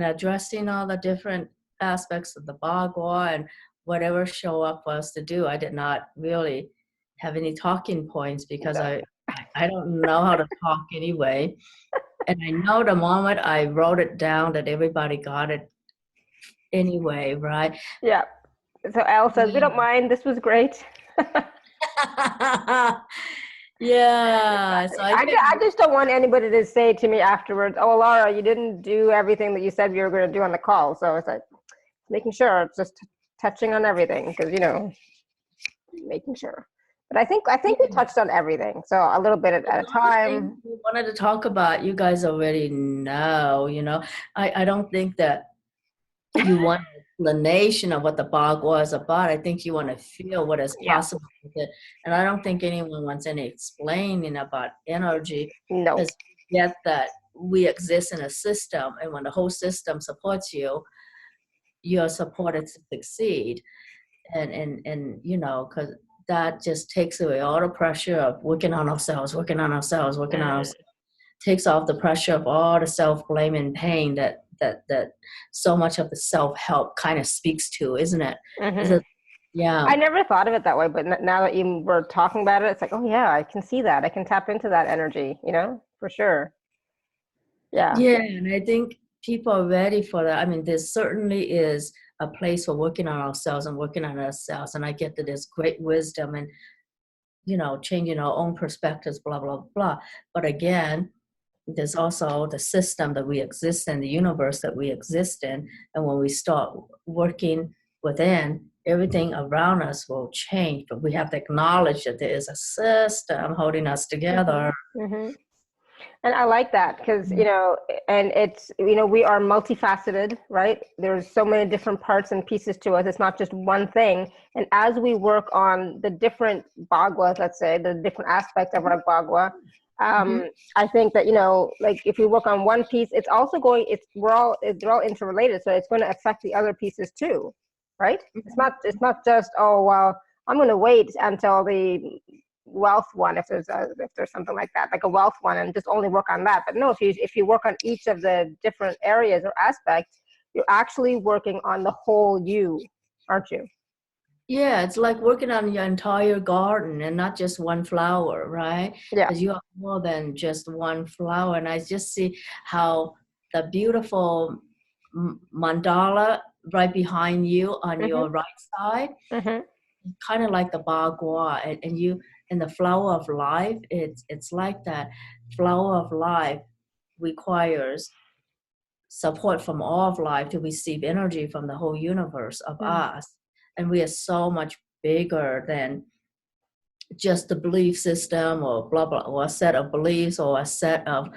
addressing all the different aspects of the bagua and whatever show up for us to do. I did not really have any talking points because I don't know how to talk anyway. And I know the moment I wrote it down that everybody got it anyway, right? Yeah. So Al says, we don't mind. This was great. Yeah. So I just don't want anybody to say to me afterwards, oh, Laura, you didn't do everything that you said you were going to do on the call. So it's like making sure it's just touching on everything because, you know, making sure. But I think we touched on everything. So a little bit at a time. We wanted to talk about, you guys already know, you know, I don't think that you want an explanation of what the bagua is about. I think you want to feel what is possible with it. And I don't think anyone wants any explaining about energy. No. Because yet that we exist in a system, and when the whole system supports you, you're supported to succeed. And you know, because that just takes away all the pressure of working on ourselves, takes off the pressure of all the self-blame and pain that so much of the self-help kind of speaks to, isn't it? Mm-hmm. Yeah. I never thought of it that way, but now that you were talking about it, it's like, oh yeah, I can see that. I can tap into that energy, you know, for sure. Yeah. Yeah, and I think people are ready for that. I mean, there certainly is a place for working on ourselves and working on ourselves. And I get that there's great wisdom and, you know, changing our own perspectives, blah, blah, blah. But again, there's also the system that we exist in, the universe that we exist in. And when we start working within, everything around us will change. But we have to acknowledge that there is a system holding us together. Mm-hmm. And I like that because, you know, and it's, you know, we are multifaceted, right? There's so many different parts and pieces to us. It's not just one thing. And as we work on the different baguas, let's say, the different aspects of our bagua, I think that, like if we work on one piece, it's also they're all interrelated. So it's going to affect the other pieces too, right? It's not just, oh, well, I'm going to wait until the wealth one, if there's something like that, like a wealth one, and just only work on that. But no, if you work on each of the different areas or aspects, you're actually working on the whole you, aren't you? Yeah, it's like working on your entire garden and not just one flower, right? Yeah. Because you have more than just one flower. And I just see how the beautiful mandala right behind you on your right side, kind of like the bagua, and you in the flower of life, it's like that. Flower of life requires support from all of life to receive energy from the whole universe of us. And we are so much bigger than just the belief system or blah blah, or a set of beliefs or a set of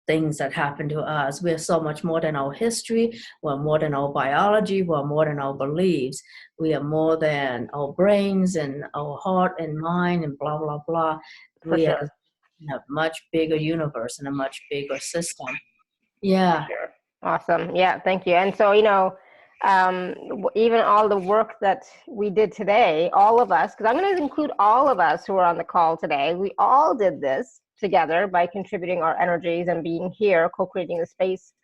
things that happen to us. We're so much more than our history. We're more than our biology. We're more than our beliefs. We are more than our brains and our heart and mind and blah blah blah. For We sure. are in a much bigger universe and a much bigger system. Yeah. Sure. Awesome. Yeah, thank you. And so, even all the work that we did today, all of us, because I'm going to include all of us who are on the call today, we all did this together by contributing our energies and being here, co-creating the space.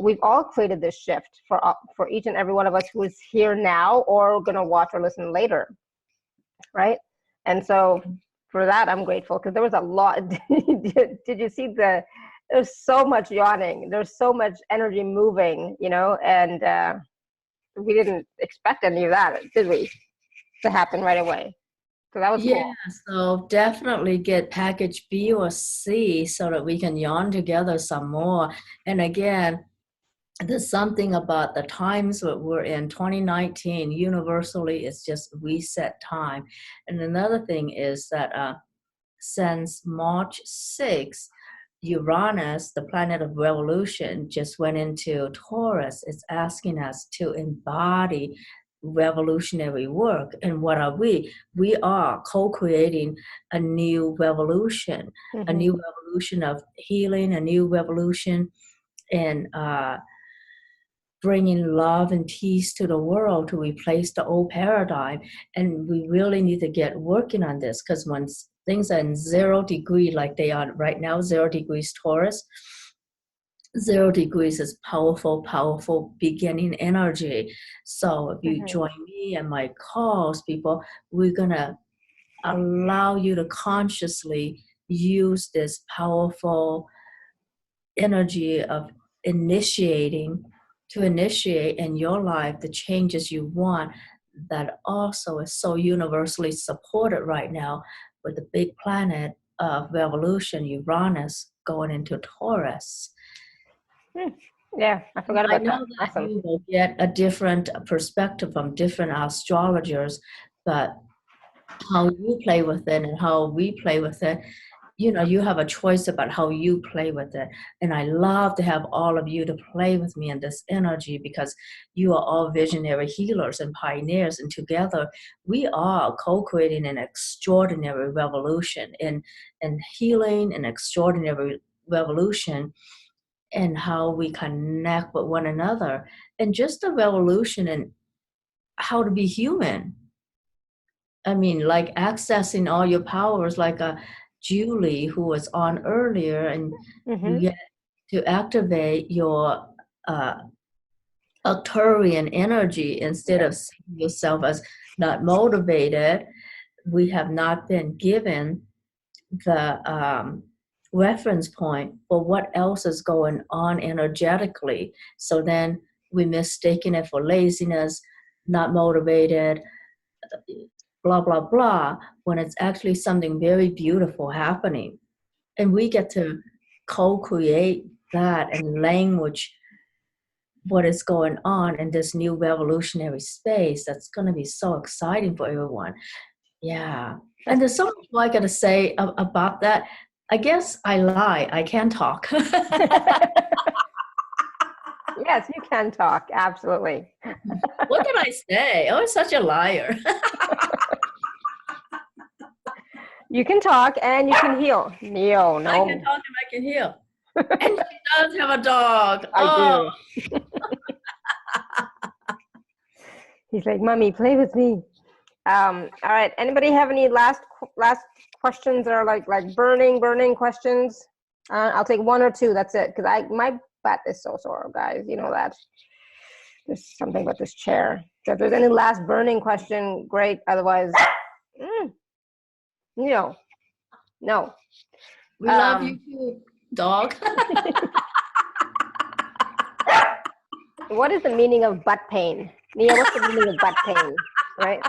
We've all created this shift for each and every one of us who is here now or going to watch or listen later, right? And so for that, I'm grateful, because there was a lot. Did you see there's so much yawning, there's so much energy moving, and we didn't expect any of that, did we, to happen right away? So that was cool. Yeah, so definitely get package B or C so that we can yarn together some more. And again, there's something about the times that we're in 2019, universally, it's just reset time. And another thing is that since March 6th, Uranus, the planet of revolution, just went into Taurus. It's asking us to embody revolutionary work. And what are we? We are co-creating a new revolution, a new revolution of healing, a new revolution in bringing love and peace to the world to replace the old paradigm. And we really need to get working on this, because once things are in 0 degree like they are right now, 0 degrees Taurus, 0 degrees is powerful, powerful beginning energy. So if you join me and my calls, people, we're going to allow you to consciously use this powerful energy of initiate in your life the changes you want, that also is so universally supported right now with the big planet of revolution, Uranus, going into Taurus. Yeah, I forgot about that. I know that Awesome. you will get a different perspective from different astrologers, but how you play with it and how we play with it, you have a choice about how you play with it. And I love to have all of you to play with me in this energy, because you are all visionary healers and pioneers. And together we are co-creating an extraordinary revolution in healing, an extraordinary revolution in how we connect with one another, and just a revolution in how to be human. I mean, like accessing all your powers, like a Julie who was on earlier, and you get to activate your Arcturian energy instead of seeing yourself as not motivated. We have not been given the reference point for what else is going on energetically. So then we're mistaking it for laziness, not motivated, blah, blah, blah, when it's actually something very beautiful happening. And we get to co-create that and language what is going on in this new revolutionary space. That's going to be so exciting for everyone. Yeah. And there's so much more I got to say about that. I guess I lie. I can talk. Yes, you can talk. Absolutely. What did I say? Oh, I'm such a liar. You can talk and you can heal. Neo, no. I can talk and I can heal. And she does have a dog. I do. He's like, Mommy, play with me. All right. Anybody have any last questions or like burning questions? I'll take one or two. That's it. Because my butt is so sore, guys. You know that. There's something about this chair. So if there's any last burning question, great. Otherwise, no. We love you too, dog. What is the meaning of butt pain? Nia, what's the meaning of butt pain? Right?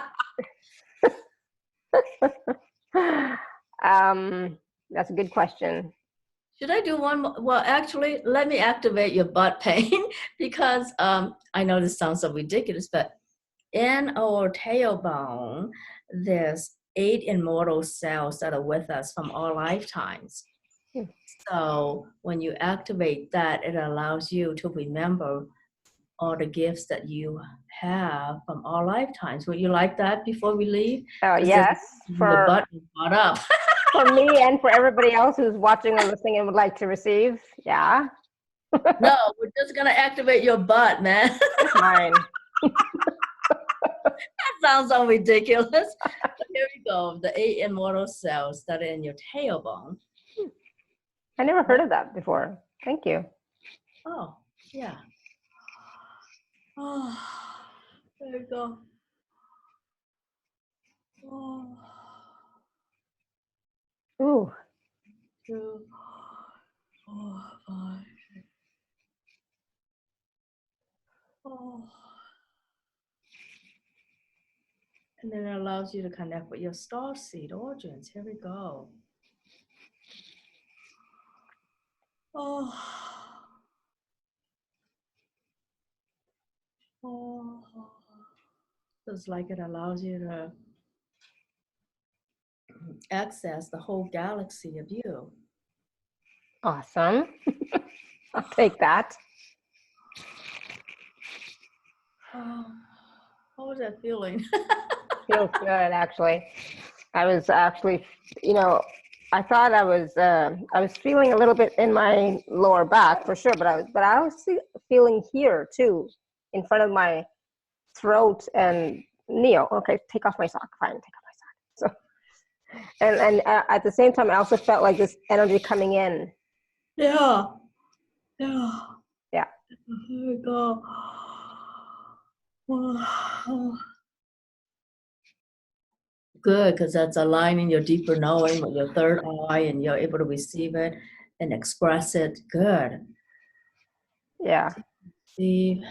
That's a good question. Should I do one more? Well, actually, let me activate your butt pain because I know this sounds so ridiculous, but in our tailbone, there's 8 immortal cells that are with us from all lifetimes. So when you activate that, it allows you to remember all the gifts that you have from all lifetimes. Would you like that before we leave? Oh, yes. The butt is brought up. For me and for everybody else who's watching or listening and would like to receive. Yeah. No, we're just going to activate your butt, man. Fine. That sounds so ridiculous. But here we go. The 8 immortal cells that are in your tailbone. I never heard of that before. Thank you. Oh, yeah. Oh, there we go. Oh. Ooh. 2, 4, 5, 6. Oh. And then it allows you to connect with your star seed origins. Here we go. Oh. Oh. So it's like it allows you to access the whole galaxy of you. Awesome. I'll take that. Oh. What was that feeling? Feels good, actually. I was actually, I thought I was feeling a little bit in my lower back for sure, but I was feeling here too, in front of my throat and Neo. Okay, take off my sock. Fine, take off my sock. So, and at the same time, I also felt like this energy coming in. Yeah. Yeah. Here we go. Oh. Good, because that's aligning your deeper knowing with your third eye, and you're able to receive it and express it. Good. Yeah. See.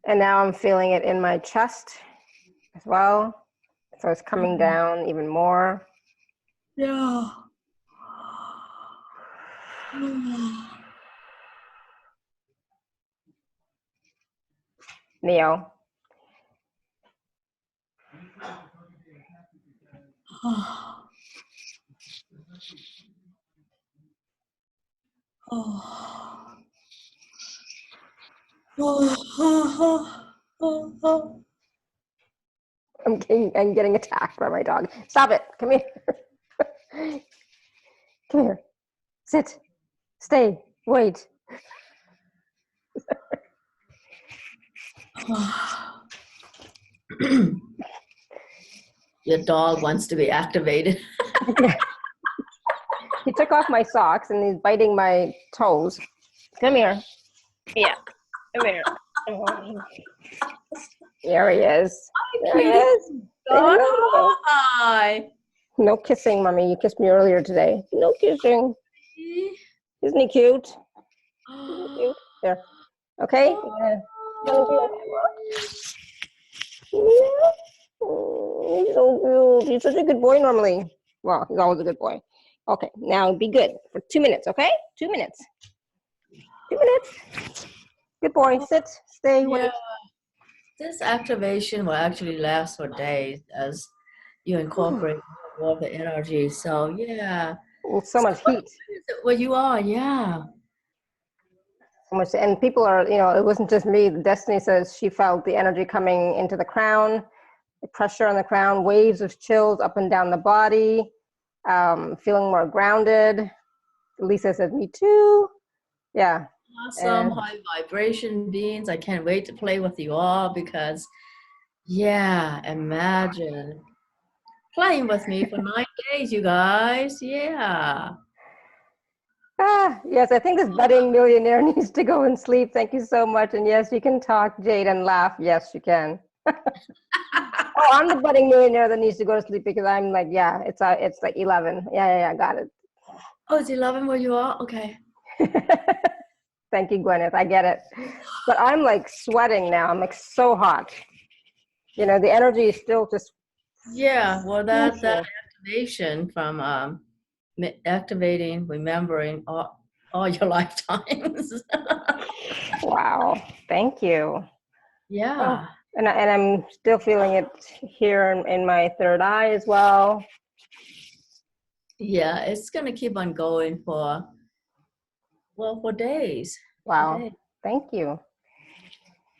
And now I'm feeling it in my chest as well. So it's coming down even more. Yeah. Neo. I'm getting attacked by my dog. Stop it. Come here. Come here. Sit. Stay. Wait. Your dog wants to be activated. He took off my socks and he's biting my toes. Come here. Yeah. Come here. There he is. There he is. Hi. No kissing, Mommy. You kissed me earlier today. No kissing. Isn't he cute? Cute. There. Okay. Yeah. He's so cute. He's such a good boy normally. Well, he's always a good boy. Okay, now be good for 2 minutes, okay? 2 minutes. 2 minutes. Good boy. Sit, stay, wait. This activation will actually last for days as you incorporate more of the energy. So, yeah. Well, so much heat. Well, you are, yeah. So much, and people are, it wasn't just me. Destiny says she felt the energy coming into the crown, the pressure on the crown, waves of chills up and down the body. feeling more grounded. Lisa says, me too. Yeah. Awesome, And high vibration beings. I can't wait to play with you all because, yeah, imagine playing with me for 9 days, you guys. Yeah. yes, I think this budding millionaire needs to go and sleep. Thank you so much. And yes, you can talk, Jade, and laugh. Yes, you can. Oh, I'm the budding millionaire that needs to go to sleep because I'm like, yeah, it's like 11. Yeah, got it. Oh, it's 11 where you are? Okay. Thank you, Gwyneth. I get it. But I'm like sweating now. I'm like so hot. You know, the energy is still just. Yeah, well, that activation from activating, remembering all your lifetimes. Wow. Thank you. Yeah. Oh, and I'm still feeling it here in my third eye as well. Yeah, it's going to keep on going for days. Wow. For days. Thank you.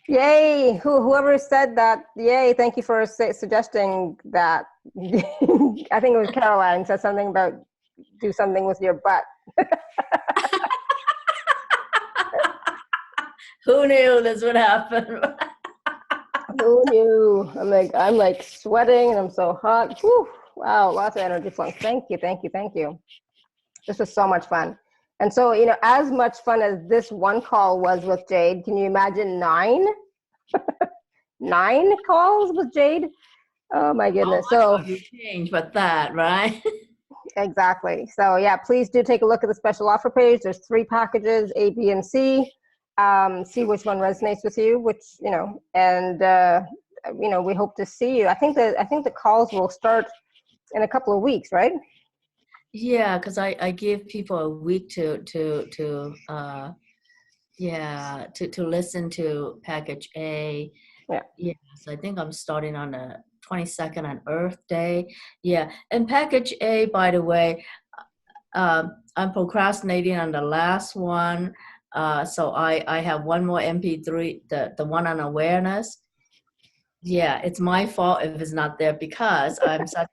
Yay. Whoever said that, yay. Thank you for suggesting that. I think it was Caroline said something about do something with your butt. Who knew this would happen? Who knew? I'm like sweating and I'm so hot. Whew. Wow, lots of energy flowing. Thank you. This was so much fun. And so, you know, as much fun as this one call was with Jade, can you imagine 9? 9 calls with Jade? Oh my goodness. So you change but that, right? exactly. So yeah, please do take a look at the special offer page. There's 3 packages, A, B, and C. See which one resonates with you, and you know, we hope to see you. I think the calls will start in a couple of weeks, right? Yeah, because I give people a week to listen to package A. Yeah, so I think I'm starting on the 22nd on Earth Day. Yeah, and package A, by the way, I'm procrastinating on the last one. So I have one more MP3, the one on awareness. Yeah, it's my fault if it's not there because I'm such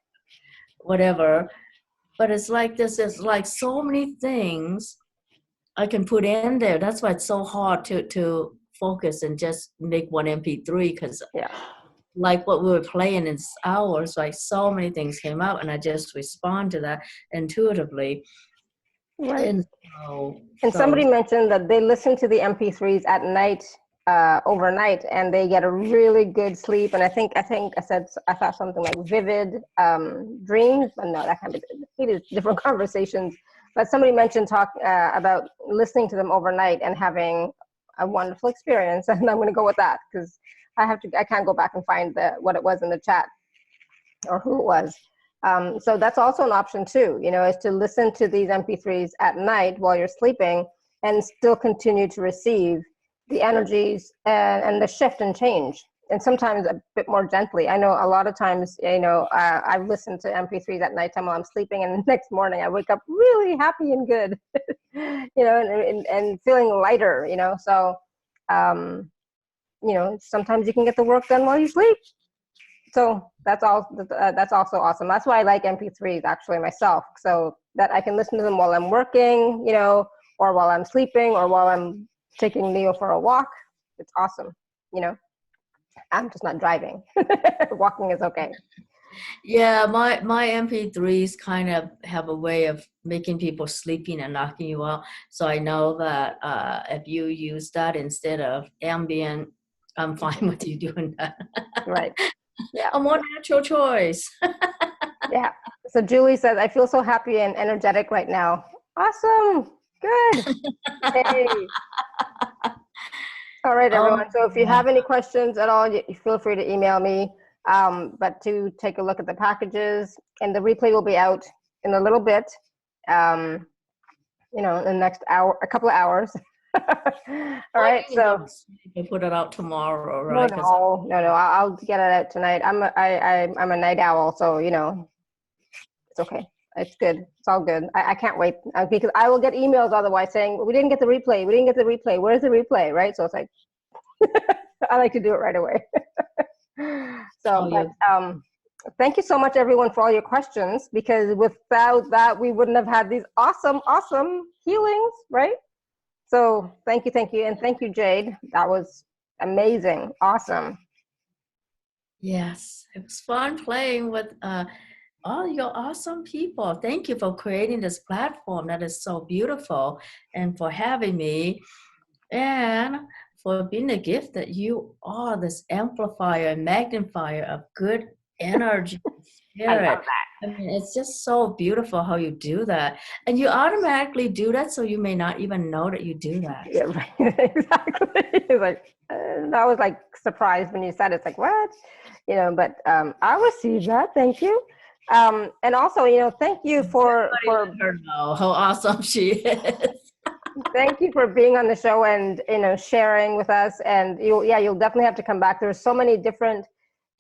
whatever. But it's like this is like so many things I can put in there. That's why it's so hard to focus and just make one MP3 because like what we were playing in hours, like so many things came up and I just respond to that intuitively. Right. And somebody mentioned that they listen to the MP3s at night, overnight, and they get a really good sleep. And I thought something like vivid dreams, but no, that can't be. It is different conversations. But somebody mentioned about listening to them overnight and having a wonderful experience, and I'm going to go with that because I can't go back and find what it was in the chat or who it was. So that's also an option too, you know, is to listen to these MP3s at night while you're sleeping and still continue to receive the energies and the shift and change. And sometimes a bit more gently. I know a lot of times, you know, I've listened to MP3s at nighttime while I'm sleeping, and the next morning I wake up really happy and good, you know, and feeling lighter, you know. So, you know, sometimes you can get the work done while you sleep. So that's also awesome. That's why I like MP3s actually myself, so that I can listen to them while I'm working, you know, or while I'm sleeping, or while I'm taking Leo for a walk. It's awesome, you know. I'm just not driving. Walking is okay. Yeah, my MP3s kind of have a way of making people sleeping and knocking you out. So I know that if you use that instead of ambient, I'm fine with you doing that. Right. Yeah. A more natural choice. Yeah. So Julie says, I feel so happy and energetic right now. Awesome. Good. Hey. All right, everyone. So if you have any questions at all, you feel free to email me. But to take a look at the packages, and the replay will be out in a little bit. You know, in the next hour, a couple of hours. All right. So I put it out tomorrow, right? No. I'll get it out tonight. I'm a night owl, so you know, it's okay. It's good. It's all good. I can't wait because I will get emails otherwise saying we didn't get the replay. We didn't get the replay. Where's the replay? Right. So it's like I like to do it right away. So, Thank you so much, everyone, for all your questions, because without that, we wouldn't have had these awesome, awesome healings, right? So thank you, and thank you, Jade. That was amazing, awesome. Yes, it was fun playing with all your awesome people. Thank you for creating this platform that is so beautiful and for having me and for being the gift that you are, this amplifier and magnifier of good energy, I love spirit. I mean, it's just so beautiful how you do that. And you automatically do that, so you may not even know that you do that. Yeah, right. Exactly. It's like, I was like surprised when you said it. It's like, what? You know, but I received that. Thank you. And also, you know, thank you for Let her know how awesome she is. thank you for being on the show and, you know, sharing with us. And you'll definitely have to come back. There's so many different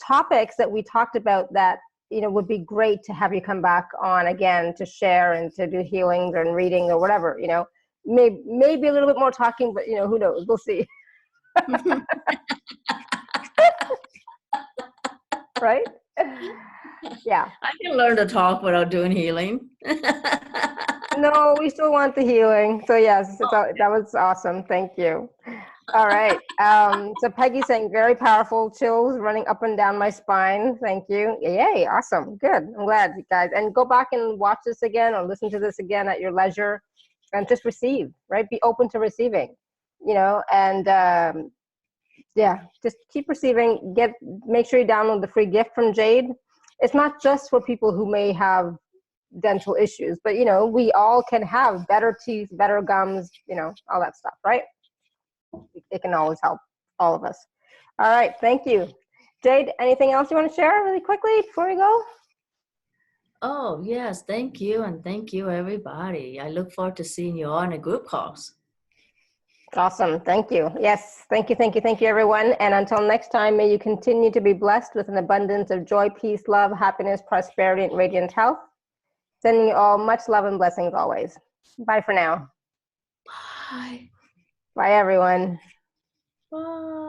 topics that we talked about that, you know, would be great to have you come back on again to share and to do healings and reading or whatever, you know. Maybe a little bit more talking, but, you know, who knows? We'll see. Right? Yeah. I can learn to talk without doing healing. No, we still want the healing. So yes, that was awesome. Thank you. All right. So Peggy saying very powerful, chills running up and down my spine. Thank you. Yay. Awesome. Good. I'm glad, you guys. And go back and watch this again or listen to this again at your leisure and just receive, right? Be open to receiving, you know, and yeah, just keep receiving. Make sure you download the free gift from Jade. It's not just for people who may have dental issues, but, you know, we all can have better teeth, better gums, you know, all that stuff, right? It can always help all of us. All right, thank you. Jade, anything else you want to share really quickly before we go? Oh, yes, thank you, and thank you, everybody. I look forward to seeing you all in a group calls. Awesome, thank you. Yes, thank you, everyone. And until next time, may you continue to be blessed with an abundance of joy, peace, love, happiness, prosperity, and radiant health. Sending you all much love and blessings always. Bye for now. Bye. Bye, everyone. Bye.